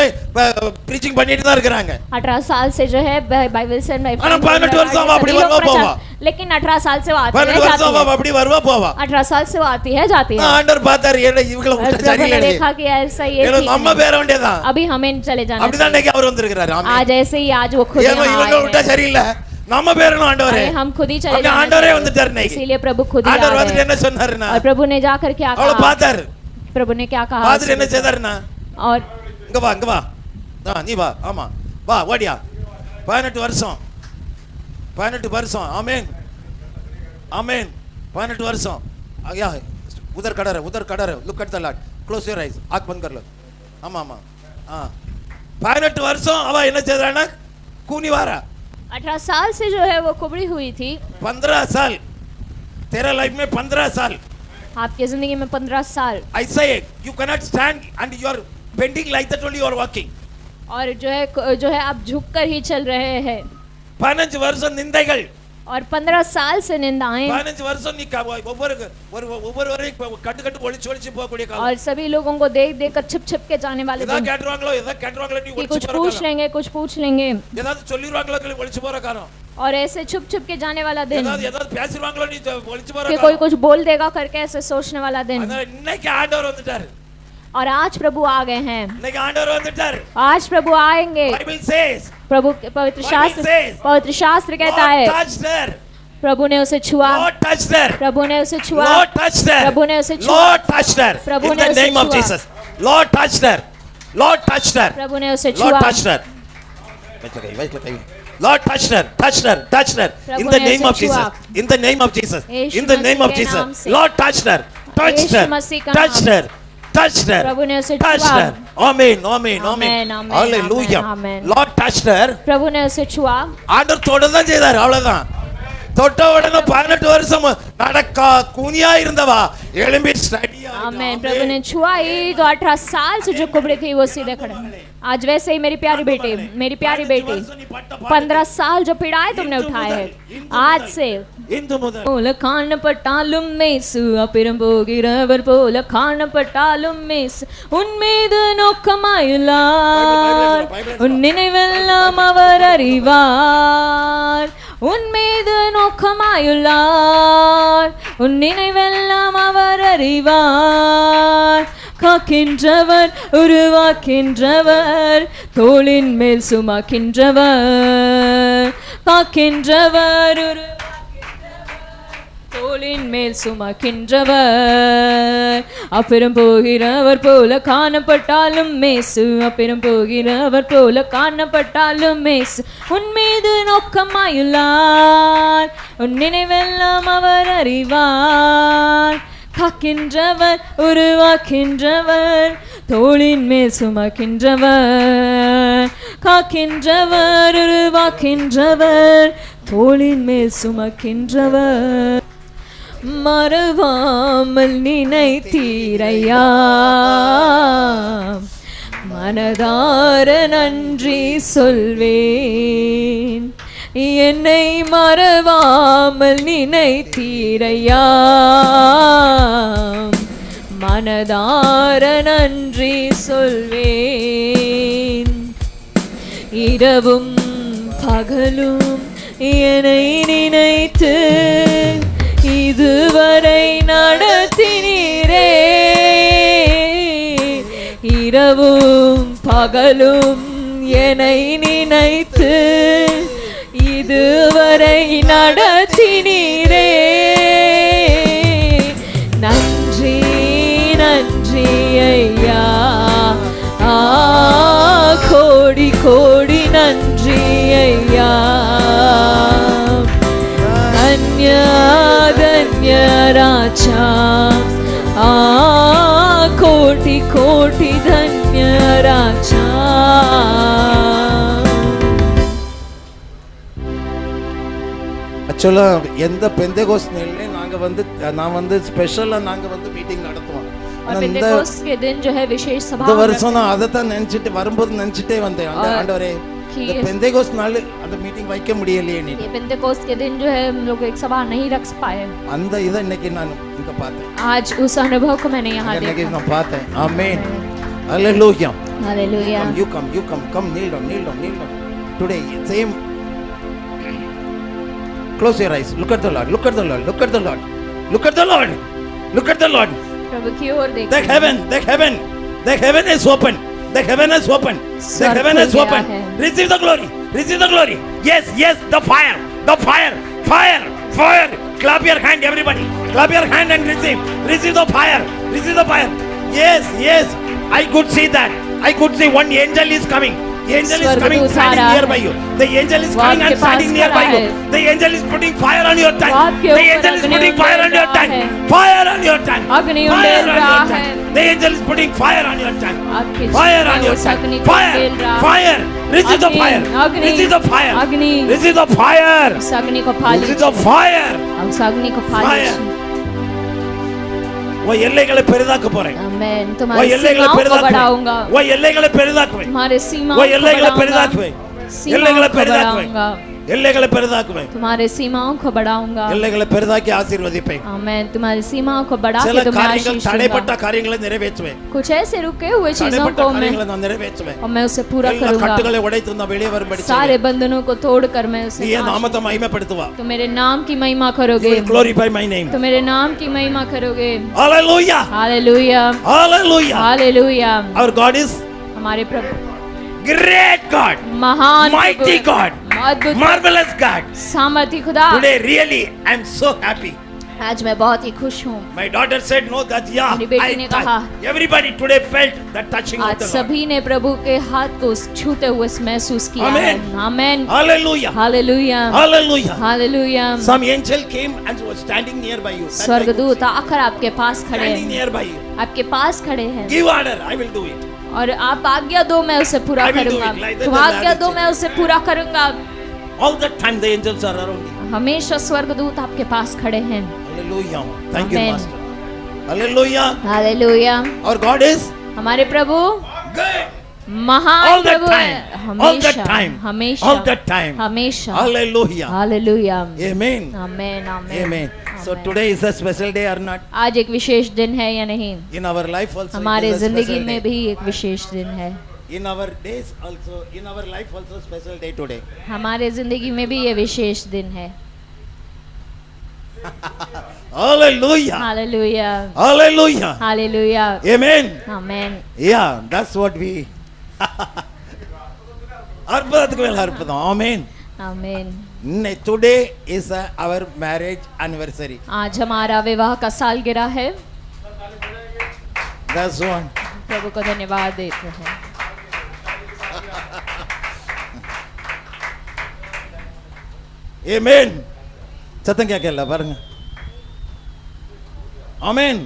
பிரீச்சிங் பண்ணிட்டு தான் இருக்காங்க. 18 साल से जो है बाइबल से ஆனா 18 வருஷம் அவ அப்படி வருவா போவா. लेकिन 18 साल से वो आती 18 है வருஷம் जाती அவ है அப்படி வருவா போவா. 18 साल से वो आती है जाती है ஆண்டவர் பார்த்தாரு, ஏடா இவங்கள और விட்டா प्रभु ने சரியில்லை. देखा कि ऐसा ये ஏன்னா ठीक நம்ம नहीं। பேர வேண்டியதான். अभी हमें चले जाना அப்படிதான் चाहिए। இன்னைக்கு அவர் வந்திருக்காரு. ஆமென். आज ऐसे ही आज वो खुद ஏன்னா यहाँ இவங்க आए விட்டா हैं। சரியில்லை. நம்ம பேரணும் ஆண்டவரே. अरे हम खुद ही चले அப்படி जाना ஆண்டவரே चाहिए। வந்துட்டாரு இன்னைக்கு. इसीलिए प्रभु खुद ही आ ஆண்டவர் रहे வந்துட்டு हैं। என்ன சொன்னாருன்னா, और प्रभु ने जाकर क्या அவளை कहा பார்த்தாரு. प्रभु ने क्या कहा பார்த்துட்டு என்ன செய்தாருன்னா, और இங்க வா இங்க வா. நீ வா. ஆமா வா ஓடியா. 18 வருஷம் 18 வருஷம். ஆமென் ஆமென். 18 வருஷம். या उधर खड़ा रहे. Look at the Lord. Close your eyes. आंख बंद कर लो. ஆமா ஆமா. 18 வருஷம் அவ என்ன செய்தானா, கூனி வாரா. 18 साल से जो है वो कुबड़ी हुई थी 15 साल. तेरा लाइफ में 15 साल. आपकी जिंदगी में 15 साल I say you cannot stand and you are bending like that only you are walking. और जो है आप झुक कर ही चल रहे हैं 15 வருஷம் நிந்தைகள். और 15 साल से निंदाएं 15 வருஷம் நீ ஒவ்வொருவரையும் கட்டு ஒளிச்சு போகக்கூடிய காலம் और सभी लोगों को देख देख कर छिप छिप के जाने वाले ஏதா दिन கேட்றாங்களோ நீ कि ஒளிச்சு कुछ पूछ लेंगे कुछ पूछ लेंगे ஏதாவது சொல்லிடுவாங்களோ நீ ஒளிச்சு போற காலம் और ऐसे छुप छुप के जाने वाला दिन ஏதாவது பேசிடுவாங்களோ நீ ஒளிச்சு போற कि காலம் कोई कुछ बोल देगा करके ऐसे सोचने वाला दिन அதனால இன்னைக்கு ஆண்டவர் வந்துட்டார் और आज प्रभु आ गए हैं இன்னைக்கு ஆண்டவர் வந்துட்டார் आज प्रभु आएंगे பைபிள் சேஸ் प्रभु पवित्र शास्त्र कहता है प्रभु ने उसे छुआ प्रभु ने उसे छुआ प्रभु ने उसे छुआ प्रभु ने उसे छुआ Lord touched her Lord touched her प्रभु ने उसे Lord छुआ touched her Lord touched her in the name of Jesus in the name of Jesus in the name of Jesus Lord touched her touched her प्रभु ने उसे touched छुआ her amen hallelujah Lord touched her प्रभु ने उसे छुआ ஆண்டவர் தொடதான் செய்தார் அவ்வளவுதான் தொட்ட உடனே 18 வருஷம் நடக்க கூனியா இருந்தவா எழும்பி ஸ்டடியா आमेन प्रभु ने छुआ ही तो 18 साल से जो कुबड़े थे वो सीधे खड़े आज वैसे ही मेरी प्यारी बेटी 15 साल जो पीड़ाएं तुमने उठाए हैं आज से போல காணப்பட்டாலும் மேசு அப்பிரம்போகிறவர் போல காணப்பட்டாலும் மேசு உன் மீது நோக்கமாயுள்ளார் உன் நினைவெல்லாம் அவர் அறிவார் உன் மீது நோக்கமாயுள்ளார் உன் நினைவெல்லாம் அவர் அறிவார் காக்கின்றவர் உருவாக்கின்றவர் தோளின் மேல் சுமக்கின்றவர் காக்கின்றவர் தோளின் மேல் சுமக்கின்றவர் அப்புறம் போகிறவர் போல காணப்பட்டாலும் மேசு அப்புறம் போகிறவர் போல காணப்பட்டாலும் மேசு உன் மீது நோக்கமாயுள்ளார் உன் நினைவெல்லாம் அவர் அறிவார் காக்கின்றவர் உருவாக்கின்றவர் தோளின் மேல் சுமக்கின்றவர் காக்கின்றவர் உருவாக்கின்றவர் தோளின் மேல் சுமக்கின்றவர் மறவாமல் நினைத்தீரையா மனதார நன்றி சொல்வேன் என்னை மறவாமல் நினைத்தீரையா மனதார நன்றி சொல்வேன் இரவும் பகலும் என்னை நினைத்து இதுவரை நடத்தினீரே இரவும் பகலும் என்னை நினைத்து இதுவரை நடத்தினீரே நன்றி நன்றி ஐயா கோடி கோடி நன்றி ஐயா धन्य धन्य राजा कोटि कोटि धन्य राजा ஆக்சுவலா எந்த பெந்தேகோஸ்ட் நாள்ல நான் வந்து ஸ்பெஷலா நாங்க வந்து மீட்டிங் நடத்துவோம் और पेंटेकोस्ट के दिन जो है विशेष सभा இந்த வருஷம் நான் அத தான் நினைச்சிட்டு வரும்போது நினைச்சிட்டே வந்தேன் ஆண்டவரே இந்த பெந்தேகோஸ்ட் நாள் அந்த மீட்டிங் வைக்க முடியலையே நீ पेंटेकोस्ट के दिन जो है हम लोग एक सभा नहीं रख पाए அந்த இத இன்னைக்கு நான் இங்க பார்த்தேன் आज उस अनुभव को मैंने यहां देखा இன்னைக்கு நான் பார்த்தேன் ஆமென் ஹalleluya hallelujah you come kneel down today same close your eyes look at the lord प्रभु की ओर देख the heaven is open the heaven is open receive the glory yes the fire clap your hand everybody clap your hand and receive the fire yes I could see that one angel is coming standing nearby you the angel is coming and standing nearby you the angel is putting fire on your tongue the angel is putting fire on your tongue अग्नि उंडेल रहा है the angel is putting fire on your tongue fire receive the fire अग्नि receive the fire इस अग्नि को पा लीजिए receive the fire उस अग्नि को पा लीजिए वो எல்லைகளை பெரிதாக்க போறேன் आमेन तुम्हारी सीमाओं को बढ़ाऊंगा वो எல்லைகளை பெரிதாக்குவேன் तुम्हारे सीमाओं वो எல்லைகளை பெரிதாக்குவேன் எல்லைகளை பெரிதாக்குவேன் எல்லைகளை பெரிதாக்குவேன், तुम्हारे सीमाओं को बढ़ाऊंगा। எல்லைகளை பெரிதாக்கி ஆசீர்வதிப்பேன். आमेन। तुम्हारी सीमाओं को बढ़ा சில के तुम्हें காரியங்கள் आशीष தடைப்பட்ட दूंगा। காரியங்களை நிறைவேற்றுவேன், कुछ ऐसे रुके हुए चीजों தடைப்பட்ட को मैं காரியங்களை நான் நிறைவேற்றுவேன். और मैं उसे पूरा எல்லா करूंगा। கட்டுகளை உடைத்து நான் வெளியே வரும்படி सारे बंधनों को तोड़कर मैं उसे நீ என் நாமத்தை மகிமைப்படுத்துவா. तो मेरे नाम की महिमा You करोगे, will glorify my name. तो मेरे नाम की महिमा करोगे। Hallelujah. Hallelujah, Hallelujah. Hallelujah. Our God is हमारे प्रभु great God, महान mighty प्रभु, God, अद्भुत marvelous God. सामर्थी खुदा। Today really I am so happy. आज मैं बहुत ही खुश हूँ। My daughter said no that yeah. मेरी बेटी ने कहा, everybody today felt the touching of आज the Lord. सभी ने प्रभु के हाथ को छूते हुए महसूस किया है। Amen. Amen. Hallelujah. Hallelujah, Hallelujah. Hallelujah. Some angel came and was standing nearby you. स्वर्गदूत आकर आपके पास खड़े Standing हैं, nearby you. आपके पास खड़े हैं Give order, I will do it. और आप आज्ञा दो मैं उसे पूरा I will do करूंगा। it. Like that तुम the आज्ञा दो marriage. मैं उसे पूरा करूंगा। All the time the angels are around you. हमेशा स्वर्गदूत आपके पास खड़े हैं। Hallelujah. Thank you, Amen. Master. Hallelujah. Hallelujah. Our God is हमारे प्रभु good. महान All the प्रभु है। time. All the हमेशा time. हमेशा All the time. हमेशा। Hallelujah. Hallelujah. Amen. Amen, amen, Amen. So amen. today is a special day or not? आज एक विशेष दिन है या नहीं? In our life also. हमारे it is a जिंदगी special में day. भी एक विशेष दिन है। In our days also, in our life also special day today. हमारे जिंदगी में भी ये विशेष दिन है। Hallelujah. Hallelujah, Hallelujah. Hallelujah, Amen. Amen. Yeah, that's what we. அற்புதத்துக்கு மேல அற்புதம். Amen. Amen. Today is our marriage anniversary. आज हमारा विवाह का सालगिरह है। That's one. प्रभु को धन्यवाद देते हैं। Amen. சத்தம் கேட்கல பாருங்க. Amen.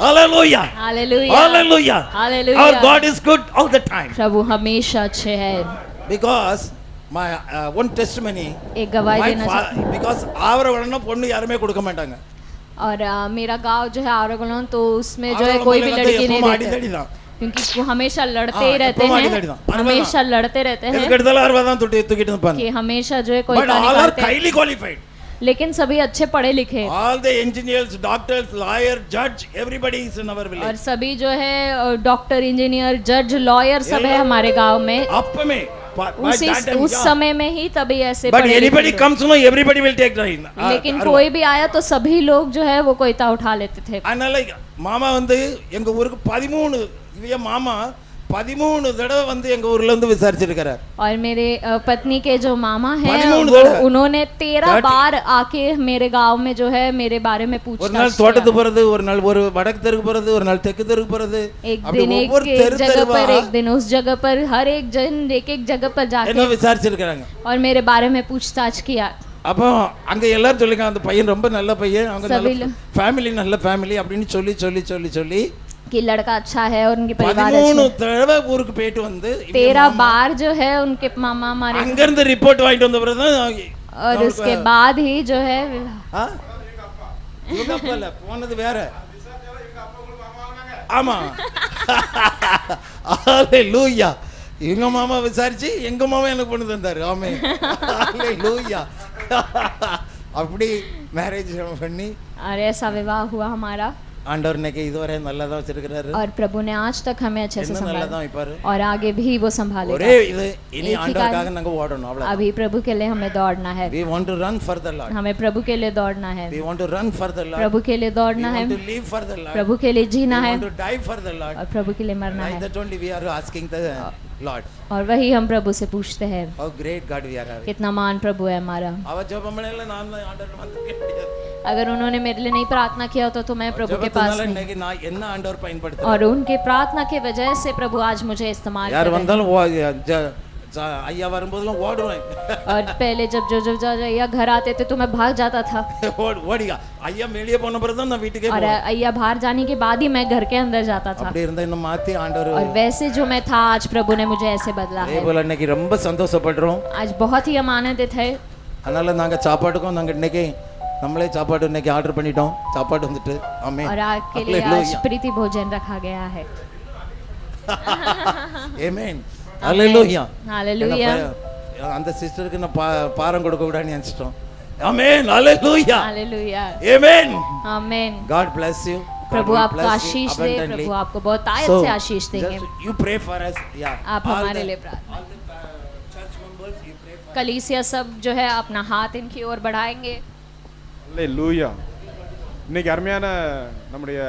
Hallelujah. Hallelujah, Hallelujah. Hallelujah. Our God is good all the time. प्रभु हमेशा अच्छे हैं। Because my one testimony. एक गवाही देना चाहती हूँ। Because ஆவரவளன பொண்ணு யாருமே கொடுக்க மாட்டாங்க. और मेरा गांव जो है आवरगुलन तो उसमें जो है आवरगुलन कोई भी बोलेगा तो लड़की ये नहीं तो माड़ी देते, दड़ी था। क्योंकि वो हमेशा लड़ते हाँ, ही रहते ये तो माड़ी हैं, दड़ी था। हमेशा लड़ते रहते हैं எதுக்கு எடுத்தாலும் ஆர்வம் தான் தூக்கிட்டு இருப்பாங்க. कि हमेशा जो है कोई But का all are निकालते हैं। highly qualified. लेकिन सभी अच्छे पढ़े लिखे All the engineers, doctors, lawyer, judge, everybody is in our और village. सभी जो है डॉक्टर, इंजीनियर, जज, लॉयर सब है हमारे गांव में। அப்பமே उस समय में ही तभी ऐसे But पढ़े anybody लिखे comes no, everybody will take right. लोग। लेकिन कोई भी आया तो सभी लोग जो है वो कोईता उठा लेते थे। அதனால மாமா வந்து எங்க ஊருக்கு 13 இவய மாமா 13 தடவை வந்து எங்க ஊர்ல இருந்து விசாரிச்சிருக்கார். और मेरे पत्नी के जो मामा हैं 13 वो दड़े। उन्होंने 13 बार आके मेरे गांव में जो है मेरे बारे में ஒரு पूछताछ நாள் किया। தோட்டத்துக்கு போறது, ஒரு நாள் ஒரு வடக்கு தெருக்கு போறது, ஒரு நாள் தெற்கு தெருக்கு போறது. एक அப்படி दिन एक ஒவ்வொரு தெரு जगह தெருவா पर, एक दिन उस जगह पर, हर एक जन एक जगह पर என்ன जाके விசாரிச்சிருக்காங்க. और मेरे बारे में पूछताछ किया। அப்போ அங்க எல்லாரும் சொல்லிங்க அந்த பையன் ரொம்ப நல்ல பையன், அவங்க सभी நல்ல लोग- ஃபேமிலி நல்ல ஃபேமிலி அப்படின்னு சொல்லி சொல்லி சொல்லி சொல்லி कि लड़का अच्छा है और उनके परिवार 13 अच्छे। தடவை ஊருக்கு போயிட்டு வந்து 13 बार जो है उनके मामा हमारे அங்க இருந்து ரிப்போர்ட் வாங்கிட்டு வந்த பிறகு தான் और उसके बाद ही जो है இவங்க போல போனது வேற. ஆமா. ஹalleluya. இவங்க மாமா விசாரிச்சு எங்க மாமா எனக்கு பொண்ணு தந்தாரு. ஆமென். ஹalleluya. அப்படி மேரேஜ் பண்ணி और ऐसा विवाह हुआ हमारा ஆண்டவர் இன்னைக்கு இதுவரை நல்லா தான் வச்சிருக்காரு. और प्रभु ने आज तक हमें अच्छे से என்ன நல்லா संभाला தான் வைப்பாரு. और आगे भी वो संभालेगा। ஒரே இது இனி एक ही ஆண்டவருக்காக कार्य। நாங்க ஓடணும் அவ்வளவு. अभी प्रभु के लिए हमें दौड़ना है, We want to run for the Lord. हमें प्रभु के लिए दौड़ना है, We want to run for the Lord. प्रभु के लिए We दौड़ना है, want to live for the Lord. प्रभु के लिए We जीना है want to die for the Lord. और प्रभु के लिए मरना Like है। that only we are asking the Lord. और वही हम प्रभु से पूछते हैं। How great God we are having. कितना महान प्रभु है हमारा। அவ ஜெபம் பண்ணல நான் தான் ஆண்டவர் வந்து முடியாது. अगर उन्होंने मेरे लिए नहीं प्रार्थना किया होता तो मैं प्रभु के पास ஜெபத்தினால नहीं। இன்னைக்கு நான் என்ன ஆண்டவர் பயன்படுத்துறேன். और उनके प्रार्थना की वजह से प्रभु आज मुझे इस्तेमाल कर யார் रहे हैं। வந்தாலும் ஐயா வரும்போதெல்லாம் ஓடுவேன். और पहले जब जो अय्या घर आते थे तो मैं भाग जाता था ஓடியா ஐயா வெளியே போன பிறகு தான் நான் வீட்டுக்கே और போவேன். अय्या बाहर जाने के बाद ही मैं घर के अंदर जाता था। அப்படி இருந்தா இன்னும் மாத்தி ஆண்டவர் और वैसे जो मैं था आज प्रभु ने मुझे ऐसे बदला அதே है। போல இன்னைக்கு ரொம்ப சந்தோஷப்படுறோம். आज बहुत ही हम आनंदित है। அதனால நாங்க சாப்பாட்டுக்கும் நாங்க இன்னைக்கு நம்மளே சாப்பாடு இன்னைக்கு ஆர்டர் பண்ணிட்டோம். சாப்பாடு வந்துட்டு ஆமென். और आपके लिए आज प्रीति भोजन रखा गया है। ஆமென். ஹalleluya. हालेलुया। அந்த சிஸ்டருக்கு நான் பாரம் கொடுக்க கூடாதுன்னு நினைச்சிட்டோம். ஆமென், ஹalleluya, हालेलुया, ஆமென். आमेन। God bless you. प्रभु आपको आशीष दे, प्रभु आपको बहुत आयत से आशीष देंगे। You pray for us. Yeah. आप हमारे लिए प्रार्थना। all the church members, you pray for कलीसिया सब जो है अपना हाथ इनकी ओर बढ़ाएंगे। அல்லேலூயா. இன்னைக்கு அருமையான நம்முடைய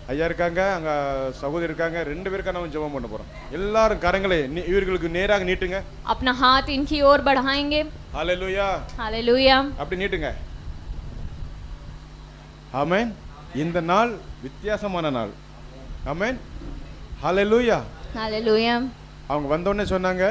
ஐயா இருக்காங்க, அங்க சகோதரி இருக்காங்க, ரெண்டு பேருக்கா நம்ம ஜெபம் பண்ண போறோம். எல்லாரும் கரங்களை இவர்களுக்கு நேராக நீட்டுங்க. अपना हाथ इनकी ओर बढ़ाएंगे। அல்லேலூயா, हालेलुया। அப்படி நீட்டுங்க. ஆமென். இந்த நாள் வித்தியாசமான நாள். ஆமென், ஹalleluya. हालेलुया। அவங்க வந்த உடனே சொன்னாங்க,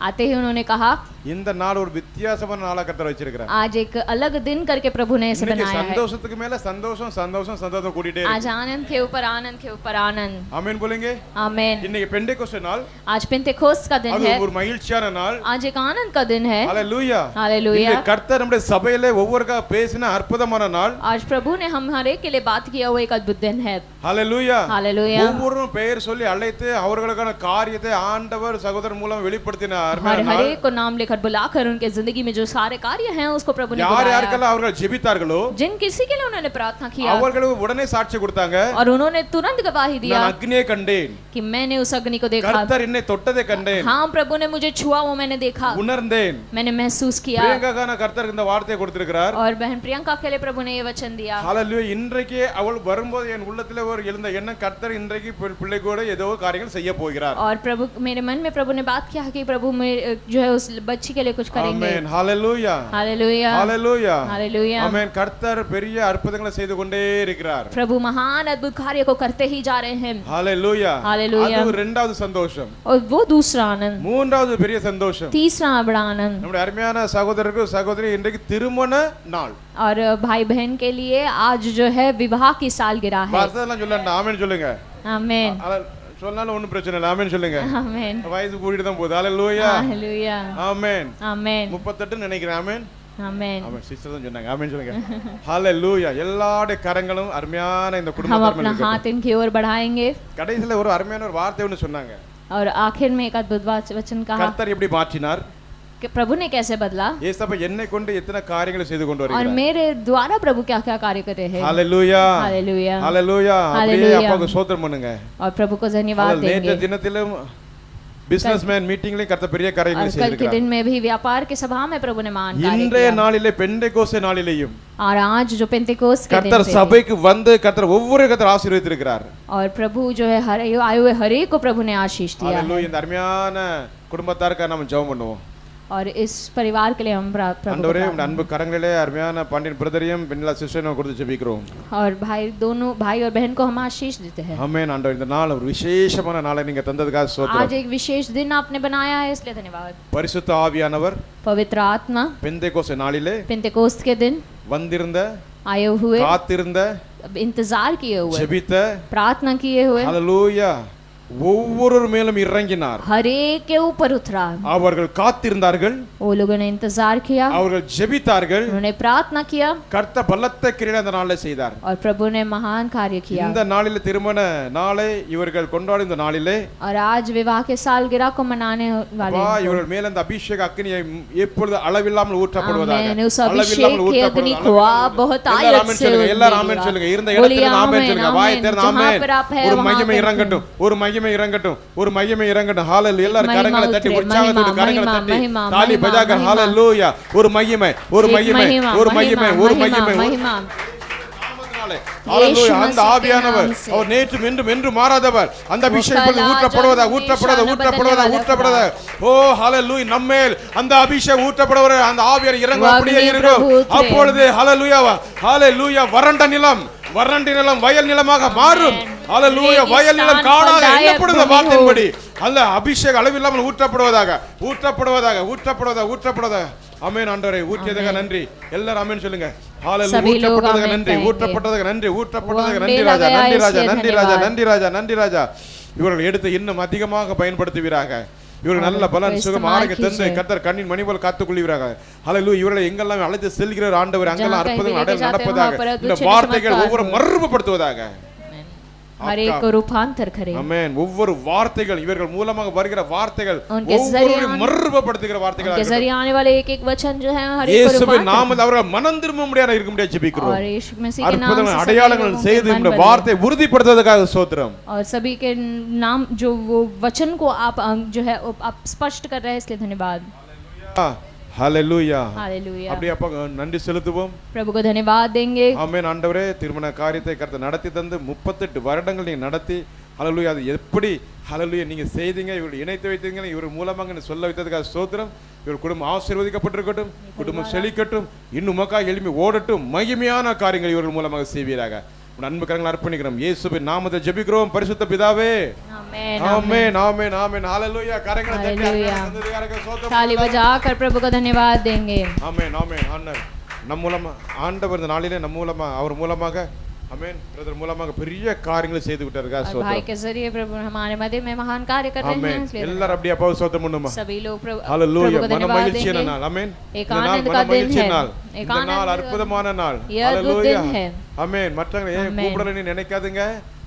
आते ही उन्होंने कहा இந்த நாள் ஒரு வித்தியாசமான நாளா கர்த்தர் வச்சிருக்கிறார். आज एक अलग दिन करके प्रभु ने इसे இன்னைக்கு बनाया है। சந்தோஷத்துக்கு மேல சந்தோஷம், சந்தோஷம், சந்தோஷம் கூடிட்டே आज இருக்கு. आनंद के ऊपर आनंद के ऊपर आनंद। ஆமென் போலுங்க. आमेन। இன்னைக்கு பெண்டெகோஸ்தே நாள். आज पेंतेकोस्त का दिन அது है। ஒரு மகிழ்ச்சியான நாள். आज एक आनंद का दिन है। ஹalleluya. हालेलुया। இந்த கர்த்தர் நம்முடைய சபையிலே ஒவ்வொருக்கா பேசின அற்புதமான நாள். आज प्रभु ने हमारे के लिए बात किया हुआ एक अद्भुत दिन है। ஹalleluya. हालेलुया। ஒவ்வொருவரும் பெயர் சொல்லி அழைத்து அவர்களுக்கான காரியத்தை ஆண்டவர் சகோதரர் மூலம் வெளிப்படுத்தினார். हर एक को नाम लेकर बुलाकर उनके जिंदगी में जो सारे कार्य हैं उसको प्रभु ने யார் बुलाया। யாருக்கெல்லாம் அவர்கள் ஜெபித்தார்களோ जिन किसी के लिए उन्होंने प्रार्थना किया அவர்களுக்கு உடனே சாட்சி கொடுத்தாங்க. और उन्होंने तुरंत गवाही दिया நான் அக்னியை கண்டேன், कि मैंने उस अग्नि को देखा। கர்த்தர் என்னை தொட்டதை கண்டேன், हाँ, प्रभु ने मुझे छुआ वो मैंने देखा, உணர்ந்தேன். मैंने महसूस किया। பிரியங்கான கர்த்தர் இந்த வார்த்தையை கொடுத்திருக்கிறார். और बहन प्रियंका के लिए प्रभु ने ये वचन दिया। ஹalleluya. இன்றைக்கு அவள் வரும்போது என் உள்ளத்திலே ஒரு எழுந்த எண்ணம், கர்த்தர் இன்றைக்கு பிள்ளை கூட ஏதோ காரியங்கள் செய்ய போகிறார். और प्रभु मेरे मन में प्रभु ने बात किया कि प्रभु जो है उस बच्ची के लिए कुछ करेंगे। ஆமென், ஹalleluya, हालेलुया, ஹalleluya, हालेलुया। ஆமென். கர்த்தர் பெரிய அற்புதங்களை செய்து கொண்டே இருக்கிறார். प्रभु महान अद्भुत कार्य को करते ही जा रहे हैं। ஹalleluya, हालेलुया। அது இரண்டாவது சந்தோஷம். और वो दूसरा आनंद, மூன்றாவது பெரிய சந்தோஷம், तीसरा बड़ा आनंद। நம்முடைய அருமையான சகோதரருக்கு சகோதரி இன்றைக்கு திருமண நாள். और भाई बहन के लिए आज जो है विवाह की सालगिरह है। வார்த்தைலாம் சொல்லணும். ஆமென் சொல்லுங்க. आमेन, சொன்னாலும் ஒண்ணும் பிரச்சனை இல்லை. ஆமென் சொல்லுங்க. आमेन, வயது கூடிட்டு தான் போகுது. ஹalleluya, हालेलुया, ஆமென். आमेन, 38 நினைக்கிறேன். ஆமென், आमेन। ஆமென். சிஸ்டர் தான் சொன்னாங்க. ஆமென் சொல்லுங்க. ஹalleluya. எல்லாருடைய கரங்களும் அருமையான இந்த हम குடும்பத்தார் अपना மேல हाथ इनकी ओर बढ़ाएंगे। கடைசில ஒரு அருமையான ஒரு வார்த்தை ஒன்று சொன்னாங்க. और आखिर में एक अद्भुत वचन कहा கர்த்தர் எப்படி மாற்றினார், कि प्रभु ने कैसे बदला ஏசப்பா என்னை கொண்டு எத்தனை காரியங்களை செய்து கொண்டு और வருகிறார். मेरे द्वारा प्रभु क्या क्या कार्य करे हैं। ஹalleluya, हालेलुया, ஹalleluya. அப்படியே Hallelujah. அப்பாவுக்கு ஸ்தோத்திரம் பண்ணுங்க. और प्रभु को धन्यवाद நேற்று देंगे। தினத்திலும் பிசினஸ்மேன் மீட்டிங்ல கர்த்தர் பெரிய காரியங்களை और कल के செய்திருக்கிறார். दिन में भी व्यापार के सभा में प्रभु ने महान कार्य இன்றைய किया। நாளிலே பெண்டெகோஸ்தே நாளிலேயும் और आज जो पेंतेकोस्त के दिन கர்த்தர் पे சபைக்கு வந்து கர்த்தர் ஒவ்வொரு கர்த்தர் ஆசீர்வதித்திருக்கிறார். और प्रभु जो है हर आए हुए हर एक को प्रभु ने आशीष दिया है। ஹalleluya. இந்த அருமையான குடும்பத்தாருக்கு நாம ஜெபம் பண்ணுவோம். और इस परिवार के लिए हम प्रभु को ஆண்டவரே உம்முடைய प्रार्थना- அன்பு கரங்களிலே அருமையான பாண்டியன் பிரதரையும் பெண்ணிலா சிஸ்டரையும் கொடுத்து ஜெபிக்கிறோம். और भाई दोनों भाई और बहन को हम आशीष देते हैं। ஆமென். ஆண்டவர் இந்த நாள் ஒரு விசேஷமான நாளை நீங்க தந்ததுக்காக आज ஸ்தோத்திரம். एक विशेष दिन आपने बनाया है इसलिए धन्यवाद। பரிசுத்த ஆவியானவர் पवित्र आत्मा பெந்தேகோஸ்தே நாளிலே पेंतेकोस्त के दिन வந்திருந்த, आए हुए, காத்திருந்த, इंतजार किए हुए, ஜெபித்த, प्रार्थना किए हुए, ஹalleluya, ஒவ்வொருவர் மேலும் இறங்கினார். हर एक के ऊपर उतरा। அவர்கள் காத்திருந்தார்கள், वो लोगों ने इंतजार किया, அவர்கள் ஜெபித்தார்கள். उन्होंने प्रार्थना किया கர்த்தர் பலத்த கிரியை அந்த நாளிலே செய்தார். और प्रभु ने महान कार्य किया। இந்த நாளிலே திருமண நாளை இவர்கள் கொண்டாடும் இந்த நாளிலே और आज विवाह के सालगिरह को मनाने वाले அப்பா, हैं। இவர்கள் மேல் அந்த அபிஷேக அக்னியை எப்பொழுது அளவில்லாமல் ஊற்றப்படுவதாக, आमेन। उस அளவில்லாமல் अभिषेक की अग्नि को आप बहुत எல்லாரும் आयत ஆமென் से சொல்லுங்க. எல்லாரும் उड़ेगी। ஆமென் சொல்லுங்க. இருந்த बोलिए இடத்துல ஆமென் आमेन, சொல்லுங்க. வாயை आमेन। திறந்து जहाँ ஆமென். पर आप है ஒரு वहाँ மகிமை पर இறங்கட்டும், ஒரு மகிமை இறங்கட்டும், ஒரு மகிமை இறங்கட்டும். ஹalleluya. எல்லாரும் महिमा கரங்களை தட்டி उतरे, உற்சாகத்தோடு महिमा, கரங்களை महिमा, தட்டி महिमा, தாலி महिमा, பஜாकर. महिमा। ஹalleluya. ஒரு மகிமை, ஒரு एक மகிமை, महिमा, ஒரு महिमा, மகிமை, ஒரு महिमा, மகிமை. महिमा। ஹalleluya. यीशु அந்த मसीह के ஆவியானவர் नाम से। அவர் நேற்றும் இன்றும் என்றும் மாறாதவர். அந்த அபிஷேகம் कल, आज ஊற்றப்படுவதாக, और ஊற்றப்படுவதாக, हमेशा ஊற்றப்படுவதாக, बदलने वाला ஊற்றப்படுவதாக. ஓ ஹalleluya. நம்மேல் அந்த அபிஷேகம் ஊற்றப்படுவர அந்த ஆவியார் இறங்க वो அப்படியே अग्नि இருக்கும். प्रभु उतरे। அப்பொழுது ஹalleluya, ஹalleluya, வறண்ட நிலம், வறண்ட நிலம் வயல் நிலமாக மாறும். ஹalleluya. வயல் நிலம் காடாக எண்ணப்படுகிற வார்த்தையின்படி அந்த அபிஷேகம் அளவில்லாமல் ஊற்றப்படுவதாக, ஊற்றப்படுவதாக, ஊற்றப்படுவதாக, ஊற்றப்படுவதாக. ஆமென். ஆண்டவரே ஊற்றியதாக நன்றி. எல்லாரும் ஆமென் சொல்லுங்க. ஹalleluya. सभी लोग ஊற்றப்பட்டதாக आमेन நன்றி, कहेंगे। ஊற்றப்பட்டதாக நன்றி, ஊற்றப்பட்டதாக वो நன்றி हमें ராஜா, लगाया நன்றி ராஜா, इसलिए நன்றி ராஜா, धन्यवाद। நன்றி ராஜா, நன்றி ராஜா. இவர்கள் எடுத்து இன்னும் அதிகமாக பயன்படுத்துவீராக. இவர்கள் நல்ல பலன், சுகம், ஆரோக்கியம் தந்து கர்த்தர் கண்ணின் மணி போல் காத்துக் கொள்வீராக. ஹalleluya. இவர்களை எங்கெல்லாம் அழைத்து செல்கிறார் ஆண்டவர், அங்கெல்லாம் அற்புதங்கள் நடப்பதாக. இந்த வார்த்தைகள் ஒவ்வொரு மறுபடுத்துவதாக. हर एक को रूपांतर करे ஆமென் ஒவ்வொரு வார்த்தைகள் இவர்கள் மூலமாக வருகிற வார்த்தைகள் उनके ஒவ்வொரு மறுரூபப்படுத்துகிற வார்த்தைகள் उनके जरिए आने वाले एक एक वचन जो है हर एक को இயேசுவின் நாமத்தில் அவர்கள் மனம் திரும்ப முடியாத இருக்க முடியாது ஜெபிக்கிறோம் और यीशु मसीह के नाम से அடையாளங்கள் செய்து இந்த வார்த்தை உறுதிப்படுத்துவதற்காக ஸ்தோத்திரம் और सभी के नाम जो वो वचन को आप जो है आप स्पष्ट कर रहे हैं इसलिए धन्यवाद ஹalleluya हालेलुया அப்படியே அப்ப நன்றி செலுத்துவோம் प्रभु को धन्यवाद देंगे ஆமென் ஆண்டவரே திருமண காரியத்தை கர்த்தர் நடத்தி தந்து 38 வருடங்கள் நீங்க நடத்தி ஹalleluya அது எப்படி ஹalleluya நீங்க செய்தீங்க இவரை இணைத்து வைத்தீங்க இவர் மூலமாக சொல்ல வைத்ததுக்காக ஸ்தோத்திரம் இவர் குடும்பம் ஆசீர்வதிக்கப்பட்டிருக்கட்டும் குடும்பம் செழிக்கட்டும் இன்னும் உமக்காக எழும்பி ஓடட்டும் மகிமையான காரியங்கள் இவர்கள் மூலமாக செய்வீராக உன் அன்பு கரங்களை அர்ப்பணிக்கிறோம் இயேசுவின் நாமத்தை ஜெபிக்கிறோம் பரிசுத்த பிதாவே आमेन ஆமென் ஆமென் ஆமென் ஹalleluya கரங்களை தட்டி ताली बजाकर प्रभु को धन्यवाद देंगे ஆமென் ஆமென் ஆண்டவர் நம் மூலமா ஆண்டவர் இந்த நாளிலே நம் மூலமா அவர் மூலமாக ஆமென் பிரதர் மூலமாக பெரிய காரியங்களை செய்து விட்டாருங்க और भाई के जरिए प्रभु हमारे मध्य में महान कार्य कर रहे हैं इसलिए எல்லாரும் அப்படியே அப்பா ஸ்தோத்திரம் பண்ணுமா सभी लोग प्रभु ஹalleluya को धन्यवाद மனமகிழ்ச்சியான देंगे நாள் ஆமென் एक आनंद का दिन है இந்த நாள் அற்புதமான நாள் यह अद्भुत दिन है ஆமென் மற்றவங்க ஏன் கூப்பிடலன்னு நினைக்காதீங்க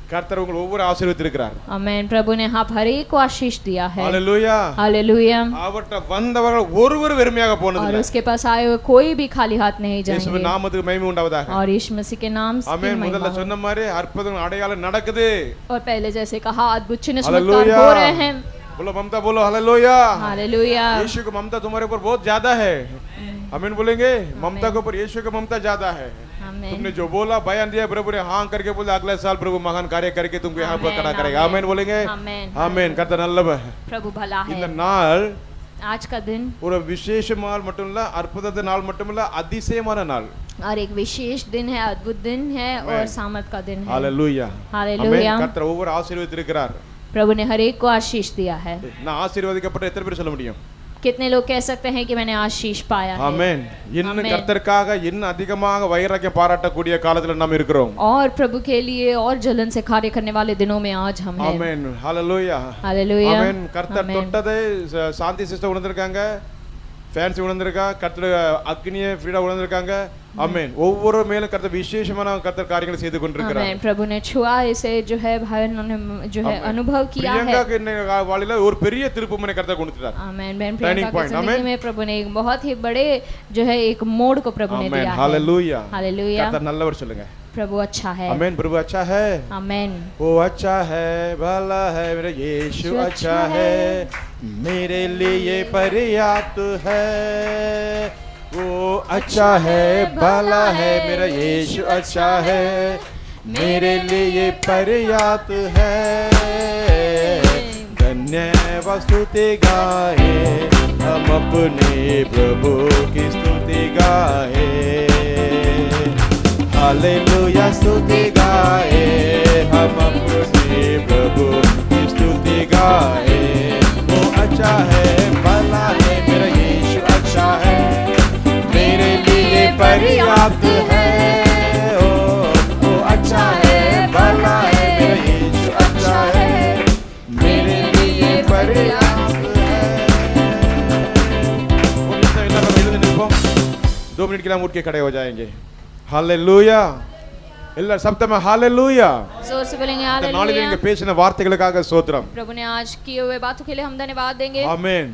கர்த்தர் உங்களை ஒவ்வொரு ஆசீர்வதித்திருக்கிறார் आमेन प्रभु ने आप हर एक को आशीष दिया है हालेलुया हालेलुया அவர்ட்ட வந்தவர்கள் ஒருவர் வெறுமையாக போனது और उसके पास आए हुए कोई भी खाली हाथ नहीं जाएंगे இயேசுவின் நாமத்துக்கு மகிமை உண்டாவதாக और यीशु मसीह के नाम से ஆமென் முதல்ல சொன்ன மாதிரி அற்புதம் அடையாளம் நடக்குது और पहले जैसे कहा अद्भुत चिन्ह चमत्कार हो रहे हैं बोलो ममता बोलो हालेलुया हालेलुया यीशु की ममता तुम्हारे ऊपर बहुत ज्यादा है आमीन बोलेंगे ममता के ऊपर यीशु की ममता ज्यादा है तुमने जो बोला बयान दिया प्रभु ने हाँ करके बोला अगले साल प्रभु महान कार्य करके तुमको यहाँ पर खड़ा करेगा आमीन बोलेंगे आमीन கர்த்தர் நல்லவர் प्रभु भला है இந்த நாள் आज का दिन ஒரு விசேஷ நாள் மட்டும் இல்ல அற்புதமான நாள் மட்டும் இல்ல அதிசயமான நாள் और एक विशेष दिन है अद्भुत दिन है और सामर्थ का दिन है हालेलुया हालेलुया आमीन கர்த்தர் ஒவ்வொரு ஆசீர்வதித்திருக்கிறார் प्रभु ने हर एक को आशीष दिया है நான் ஆசீர்வதிக்கப்பட்ட எத்தனை பேர் சொல்ல முடியும் कितने लोग कह सकते हैं कि मैंने आशीष पाया है ஆமென் இன்னும் கர்த்தருக்காக இன்னும் அதிகமாக வைராக்கியம் பாராட்டக்கூடிய காலத்துல நாம் இருக்கிறோம் और प्रभु के लिए और जलन से कार्य करने वाले दिनों में आज हम हैं ஆமென் ஹalleluya हालेलुया ஆமென் கர்த்தர் தொட்டதை சாந்தி சிஸ்டர் உணர்ந்திருக்காங்க ஃபேன்ஸ் உணர்ந்திருக்கா கர்த்தர் அக்னியை ஃப்ரீடா உணர்ந்திருக்காங்க ஆமென் ஒவ்வொரு மேலும் கர்த்தர் விசேஷமான கர்த்தர் காரியங்களை செய்து கொண்டிருக்கிறார் आमेन प्रभु ने छुआ इसे जो है भाई ने जो है अनुभव किया है பிரியங்கா के वालीला ஒரு பெரிய திருப்புமுனை கர்த்தர் கொடுத்துட்டார் आमेन बहन प्रियंका की जिंदगी में प्रभु ने एक बहुत ही बड़े जो है एक मोड़ को प्रभु ने दिया है हालेलुया हालेलुया கர்த்தர் நல்லவர் சொல்லுங்க प्रभु अच्छा है आमेन प्रभु अच्छा है आमेन वो अच्छा है भला है मेरा यीशु अच्छा है मेरे लिए पर्याप्त है वो अच्छा है भला है मेरा यीशु अच्छा है मेरे लिए पर्याप्त है धन्यवाद स्तुति गाए हम अपने प्रभु की स्तुति गाए हालेलुया स्तुति गाए हम अपने प्रभु की स्तुति गाए वो अच्छा है भला है मेरा यीशु अच्छा है मेरे लिए पर्याप्त है वो अच्छा है भला है मेरा यीशु अच्छा है मेरे लिए पर्याप्त है 2 मिनट के लिए हम उठ के खड़े हो जाएंगे हालेलुया எல்லா சப்தமா हालेलुया जोर से बोलेंगे இந்த நாளிலே நீங்க हालेलुया பேசின வார்த்தைகளுக்காக ஸ்தோத்திரம் प्रभु ने आज किए हुए बातों के लिए हम धन्यवाद देंगे ஆமென்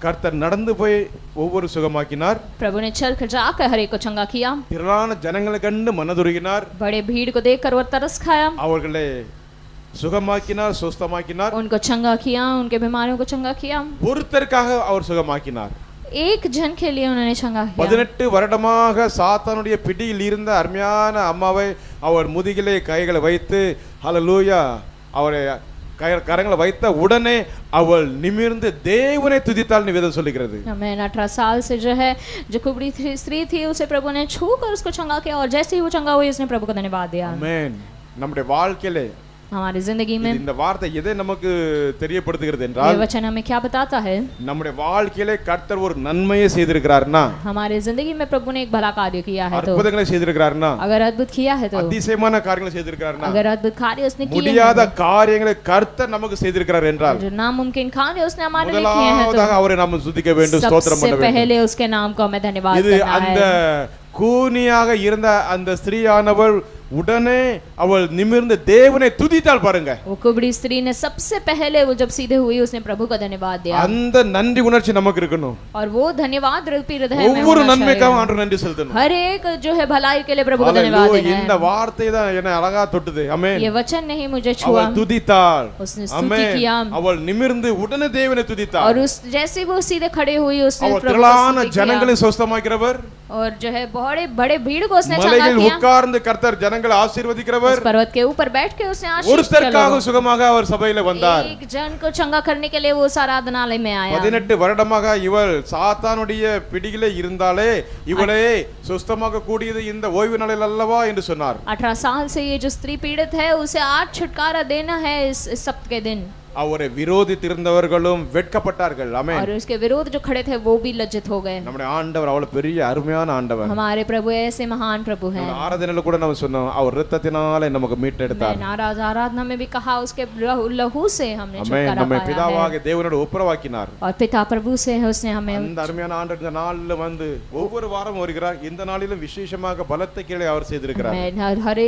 கர்த்தர் நடந்து போய் ஒவ்வொரு சுகமாக்கினார் प्रभु ने चल कर जाकर हर एक को चंगा किया திரளான ஜனங்களை கண்டு மனதுருகினார் बड़े भीड़ को देखकर वो तरस खाया அவர்களை சுகமாக்கினார் சுஸ்தமாக்கினார் उनको चंगा किया उनके बीमारियों को चंगा किया ஒருத்தருக்காக அவர் சுகமாக்கினார் एक जन के लिए उन्होंने चंगा किया 18 வருடமாக சாத்தானுடைய பிடியில் இருந்த அருமையான அம்மாவை அவர் முதுகிலே கைகளை வைத்து ஹalleluya அவரை கரங்களை வைத்த உடனே அவள் நிமிர்ந்து தேவனை துதித்தாள் நிவேதம் சொல்லுகிறது मैं 18 साल से जो है जो कुबड़ी स्त्री थी उसे प्रभु ने छूकर उसको चंगा किया और जैसे ही वो चंगा हुई उसने प्रभु को धन्यवाद दिया ஆமென் நம்முடைய வாழ்க்கையிலே हमारी जिंदगी में இந்த வார்த்தை எதை நமக்கு தெரியப்படுத்துகிறது ये என்றால் वचन हमें क्या बताता है நம்முடைய வாழ்க்கையிலே கர்த்தர் ஒரு நன்மையை செய்திருக்கிறார்னா हमारी जिंदगी में प्रभु ने एक भला कार्य किया है तो அற்புதங்களை செய்திருக்கிறார்னா अगर अद्भुत किया है तो அதிசயமான காரியங்களை செய்திருக்கிறார்னா अगर अद्भुत कार्य उसने किए முடியாத காரியங்களை கர்த்தர் நமக்கு செய்திருக்கிறார் என்றால் जो नामुमकिन कार्य उसने हमारे लिए किए हैं तो முதலாவதாக அவரை நாம் துதிக்க வேண்டும் ஸ்தோத்திரம் பண்ண सबसे வேண்டும் पहले उसके नाम को हमें धन्यवाद இது करना அந்த है கூனியாக இருந்த அந்த ஸ்திரீயானவள் உடனே அவள் நிமிர்ந்து தேவனை துதித்தாள் பாருங்க. वो कुबड़ी स्त्री ने सबसे पहले वो जब सीधे हुई उसने प्रभु का धन्यवाद दिया அந்த நன்றி உணர்ச்சி நமக்கு இருக்கணும். और वो धन्यवाद रूपी हृदय में ஒவ்வொரு होना நன்மைக்காக चाहिए। ஆண்டவர் நன்றி செலுத்தணும். हर एक जो है भलाई के लिए प्रभु को धन्यवाद ஹalleluya. देना இந்த है। வார்த்தை தான் என்ன அழகா தொட்டது. ஆமென். ये वचन नहीं मुझे छुआ, அவள் துதித்தாள். उसने स्तुति किया அவள் நிமிர்ந்து உடனே தேவனை துதித்தாள். और उस जैसे वो सीधे खड़े हुई उसने அவள் प्रभु को திரளான स्तुति किया ஜனங்களை சுஸ்தமாக்கிறவர், और जो है बड़े बड़े भीड़ को उसने चंगा மலையில் किया। உட்கார்ந்து கர்த்தர் ஜனங்களை ஆசீர்வதிக்கிறவர், उस पर्वत के ऊपर बैठ के उसने आशीष ஒருத்தருக்காக दिया। சுகமாக அவர் சபையில வந்தார். एक जन को चंगा करने के लिए वो उस आराधनालय में आया। 18 வருடமாக இவள் சாத்தானுடைய பிடியிலே இருந்தாலே இவளே சுஸ்தமாக கூடியது இந்த ஓய்வு நாளில் அல்லவா என்று சொன்னார். 18 साल से ये जो स्त्री पीड़ित है उसे आज छुटकारा देना है इस सप्त के दिन। அவரை விரோதித்திருந்தவர்களும் வெட்கப்பட்டார்கள். ஆமென். और उसके विरोध जो खड़े थे वो भी लज्जित हो गए। நம்முடைய ஆண்டவர் அவ்வளவு பெரிய அருமையான ஆண்டவர். हमारे प्रभु ऐसे महान प्रभु हैं। ஆராதனையில கூட நம்ம சொன்னோம் அவர் இரத்தத்தினாலே நமக்கு மீட்டெடுத்தார். नाराज आराधना में भी कहा उसके लहू से हमने ஆமென். छुटकारा நம்மை पाया है। பிதாவாகிய தேவனோடு ஒப்புரவாக்கினார். और पिता प्रभु से है उसने हमें। அந்த அருமையான ஆண்டவர் இந்த நாளில வந்து ஒவ்வொரு வாரம் வருகிறார். இந்த நாளிலும் விசேஷமாக பலத்த கிரியை அவர் செய்திருக்கிறார். हर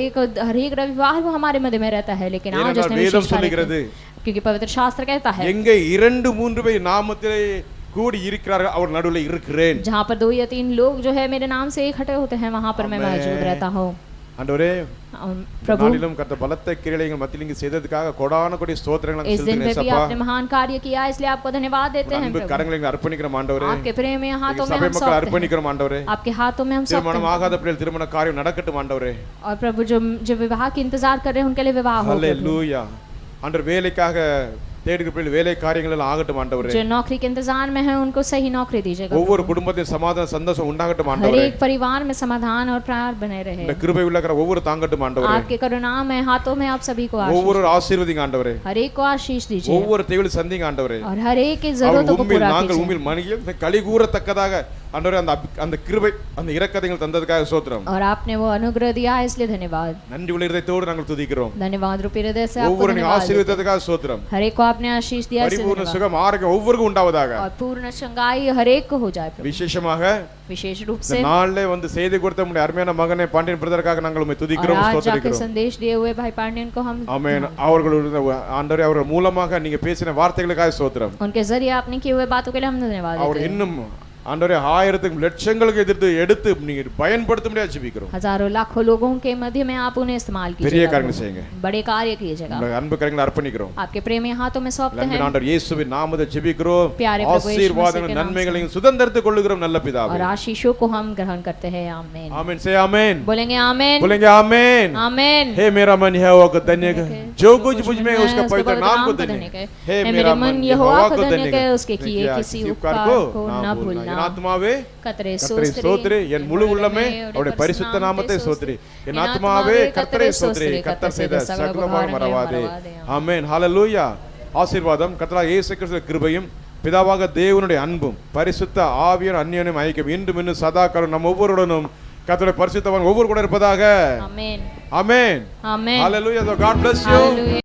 एक रविवार वो हमारे मध्य में रहता है, लेकिन आज उसने வேதம் विशेष कार्य சொல்லுகிறது किया। क्योंकि पवित्र शास्त्र कहता है எங்கே 2-3 பேர் நாமத்திலே கூடி இருக்கிறார்கள் அவர் நடுவுல இருக்கிறேன். जहाँ पर 2 या 3 लोग जो है मेरे नाम से इकट्ठे होते हैं वहाँ पर मैं मौजूद रहता हूँ। ஆண்டவரே प्रभु நாளிலும் கர்த்தர் பலத்த கிரியைகள் மத்தியில் இங்கு செய்ததற்காக கோடான கோடி ஸ்தோத்திரங்களை इस दिन पे भी செலுத்துகிறேன். आपने महान कार्य किया इसलिए आपको धन्यवाद देते हैं அன்பு प्रभु। கரங்களை அர்ப்பணிக்கிறோம் ஆண்டவரே. आपके प्रेम में हाथों में சபை हम மக்கள் सौंपते हैं। அர்ப்பணிக்கிறோம் ஆண்டவரே. आपके हाथों में हम सौंपते திருமணம் हैं। ஆகாத பிள்ளைகள் திருமண காரியம் நடக்கட்டும் ஆண்டவரே. और प्रभु जो विवाह की इंतजार कर रहे हैं उनके लिए विवाह हो। ஹalleluya. ஆண்டவர் வேலைக்காக தேடுகிற பிள்ளைகள் வேலை காரியங்கள் எல்லாம் ஆகட்டும் ஆண்டவரே. जो नौकरी के इंतजार में है उनको सही नौकरी दीजिएगा। ஒவ்வொரு குடும்பத்திலும் சமாதான சந்தோஷம் உண்டாகட்டும் हर ஆண்டவரே. एक परिवार में समाधान और प्यार बने रहे। இந்த கிருபை உள்ளக்கிற ஒவ்வொரு தாங்கட்டும் ஆண்டவரே. आपके करुणा में हाथों में आप सभी को आशीष, ஒவ்வொரு ஆசீர்வதிங்க ஆண்டவரே. हर एक को आशीष दीजिए ஒவ்வொரு தேவையை சந்திங்க ஆண்டவரே. और हर एक की जरूरतों को पूरा நாங்கள் कीजिए। உம்மில் மணியில் கலிகூறத்தக்கதாக ஆண்டவரே அந்த கிருபை அந்த இரக்கத்தைகள் தந்ததுக்காக ஸ்தோத்திரம். और आपने वो अनुग्रह दिया है इसलिए धन्यवाद। நன்றி உள்ள இதயத்தோடு நாங்கள் துதிக்கிறோம். धन्यवाद रूपी हृदय से आपको ஒவ்வொரு धन्यवाद। ஆசீர்வாதத்துக்காக ஸ்தோத்திரம். हर एक को आपने आशीष दिया इसलिए பரிபூர்ண धन्यवाद। சுகம் ஆரோக்கியம் ஒவ்வொருக்கும் உண்டாவதாக. और पूर्ण चंगाई हर एक को हो जाए प्रभु। விசேஷமாக विशेष रूप இந்த से நாளிலே வந்து செய்தி கொடுத்த நம்முடைய அருமையான மகனை பாண்டியன் பிரதருக்காக நாங்கள் உம்மை और துதிக்கிறோம் आज जाके ஸ்தோத்திரிக்கிறோம். संदेश दिए हुए भाई पांडियन को हम ஆமென். அவர்களுடைய ஆண்டவரே அவர்கள் மூலமாக நீங்க பேசின வார்த்தைகளுக்காக ஸ்தோத்திரம். उनके जरिए आपने किए हुए बातों के लिए हम धन्यवाद அவர் देते हैं। இன்னும் ஆண்டவரே 1000 லட்சங்களுக்கு எடுத்து நீங்க பயன்படுத்த முடியாது ஜெபிக்கிறோம். हजारों लाखों लोगों के मध्य में आप उन्हें इस्तेमाल பெரிய कीजिएगा, காரியங்களை செய்யுங்க. बड़े कार्य कीजिएगा। உங்களுடைய அன்பு கரங்களை அர்ப்பணிக்கிறோம். आपके प्रेम हाथों में सौंपते हैं ஆண்டவர் இயேசுவின் நாமத்தில் ஜெபிக்கிறோம். प्यारे प्रभु यीशु मसीह के ஆசீர்வாதங்களும் नाम நன்மைகளையும் சுதந்தரித்துக் கொள்ளுகிறோம் நல்ல பிதாவே. और आशीषों को हम ग्रहण करते हैं। आमीन। आमीन से आमीन बोलेंगे आमीन। बोलेंगे आमीन। आमीन। हे मेरा मन यहोवा को धन्य कर, जो कुछ मुझ में है उसका पवित्र नाम को धन्य कर। हे मेरा मन यहोवा को धन्य कर, उसके किए किसी उपकार को न भूलना। என் ஆத்துமாவே கர்த்தரை கர்த்தரை ஸ்தோத்திரி, என் முழு உள்ளமே அவருடைய பரிசுத்த நாமத்தை ஸ்தோத்திரி. என் ஆத்துமாவே கர்த்தரை ஸ்தோத்திரி, கர்த்தர் செய்த சகலமும் மறவாதே. ஆமென். ஹalleluya. ஆசீர்வாதம் கர்த்தராகிய இயேசு கிறிஸ்துவின் கிருபையும் பிதாவாக தேவனுடைய அன்பும் பரிசுத்த ஆவியின் அந்நியனும் ஐக்கியம் இன்றும் இன்னும் சதா காலம் நம் ஒவ்வொருவருடனும் கர்த்தருடைய பரிசுத்தவான் ஒவ்வொரு கூட இருப்பதாக. ஆமென். ஆமென். ஆமென். Hallelujah. So God bless you.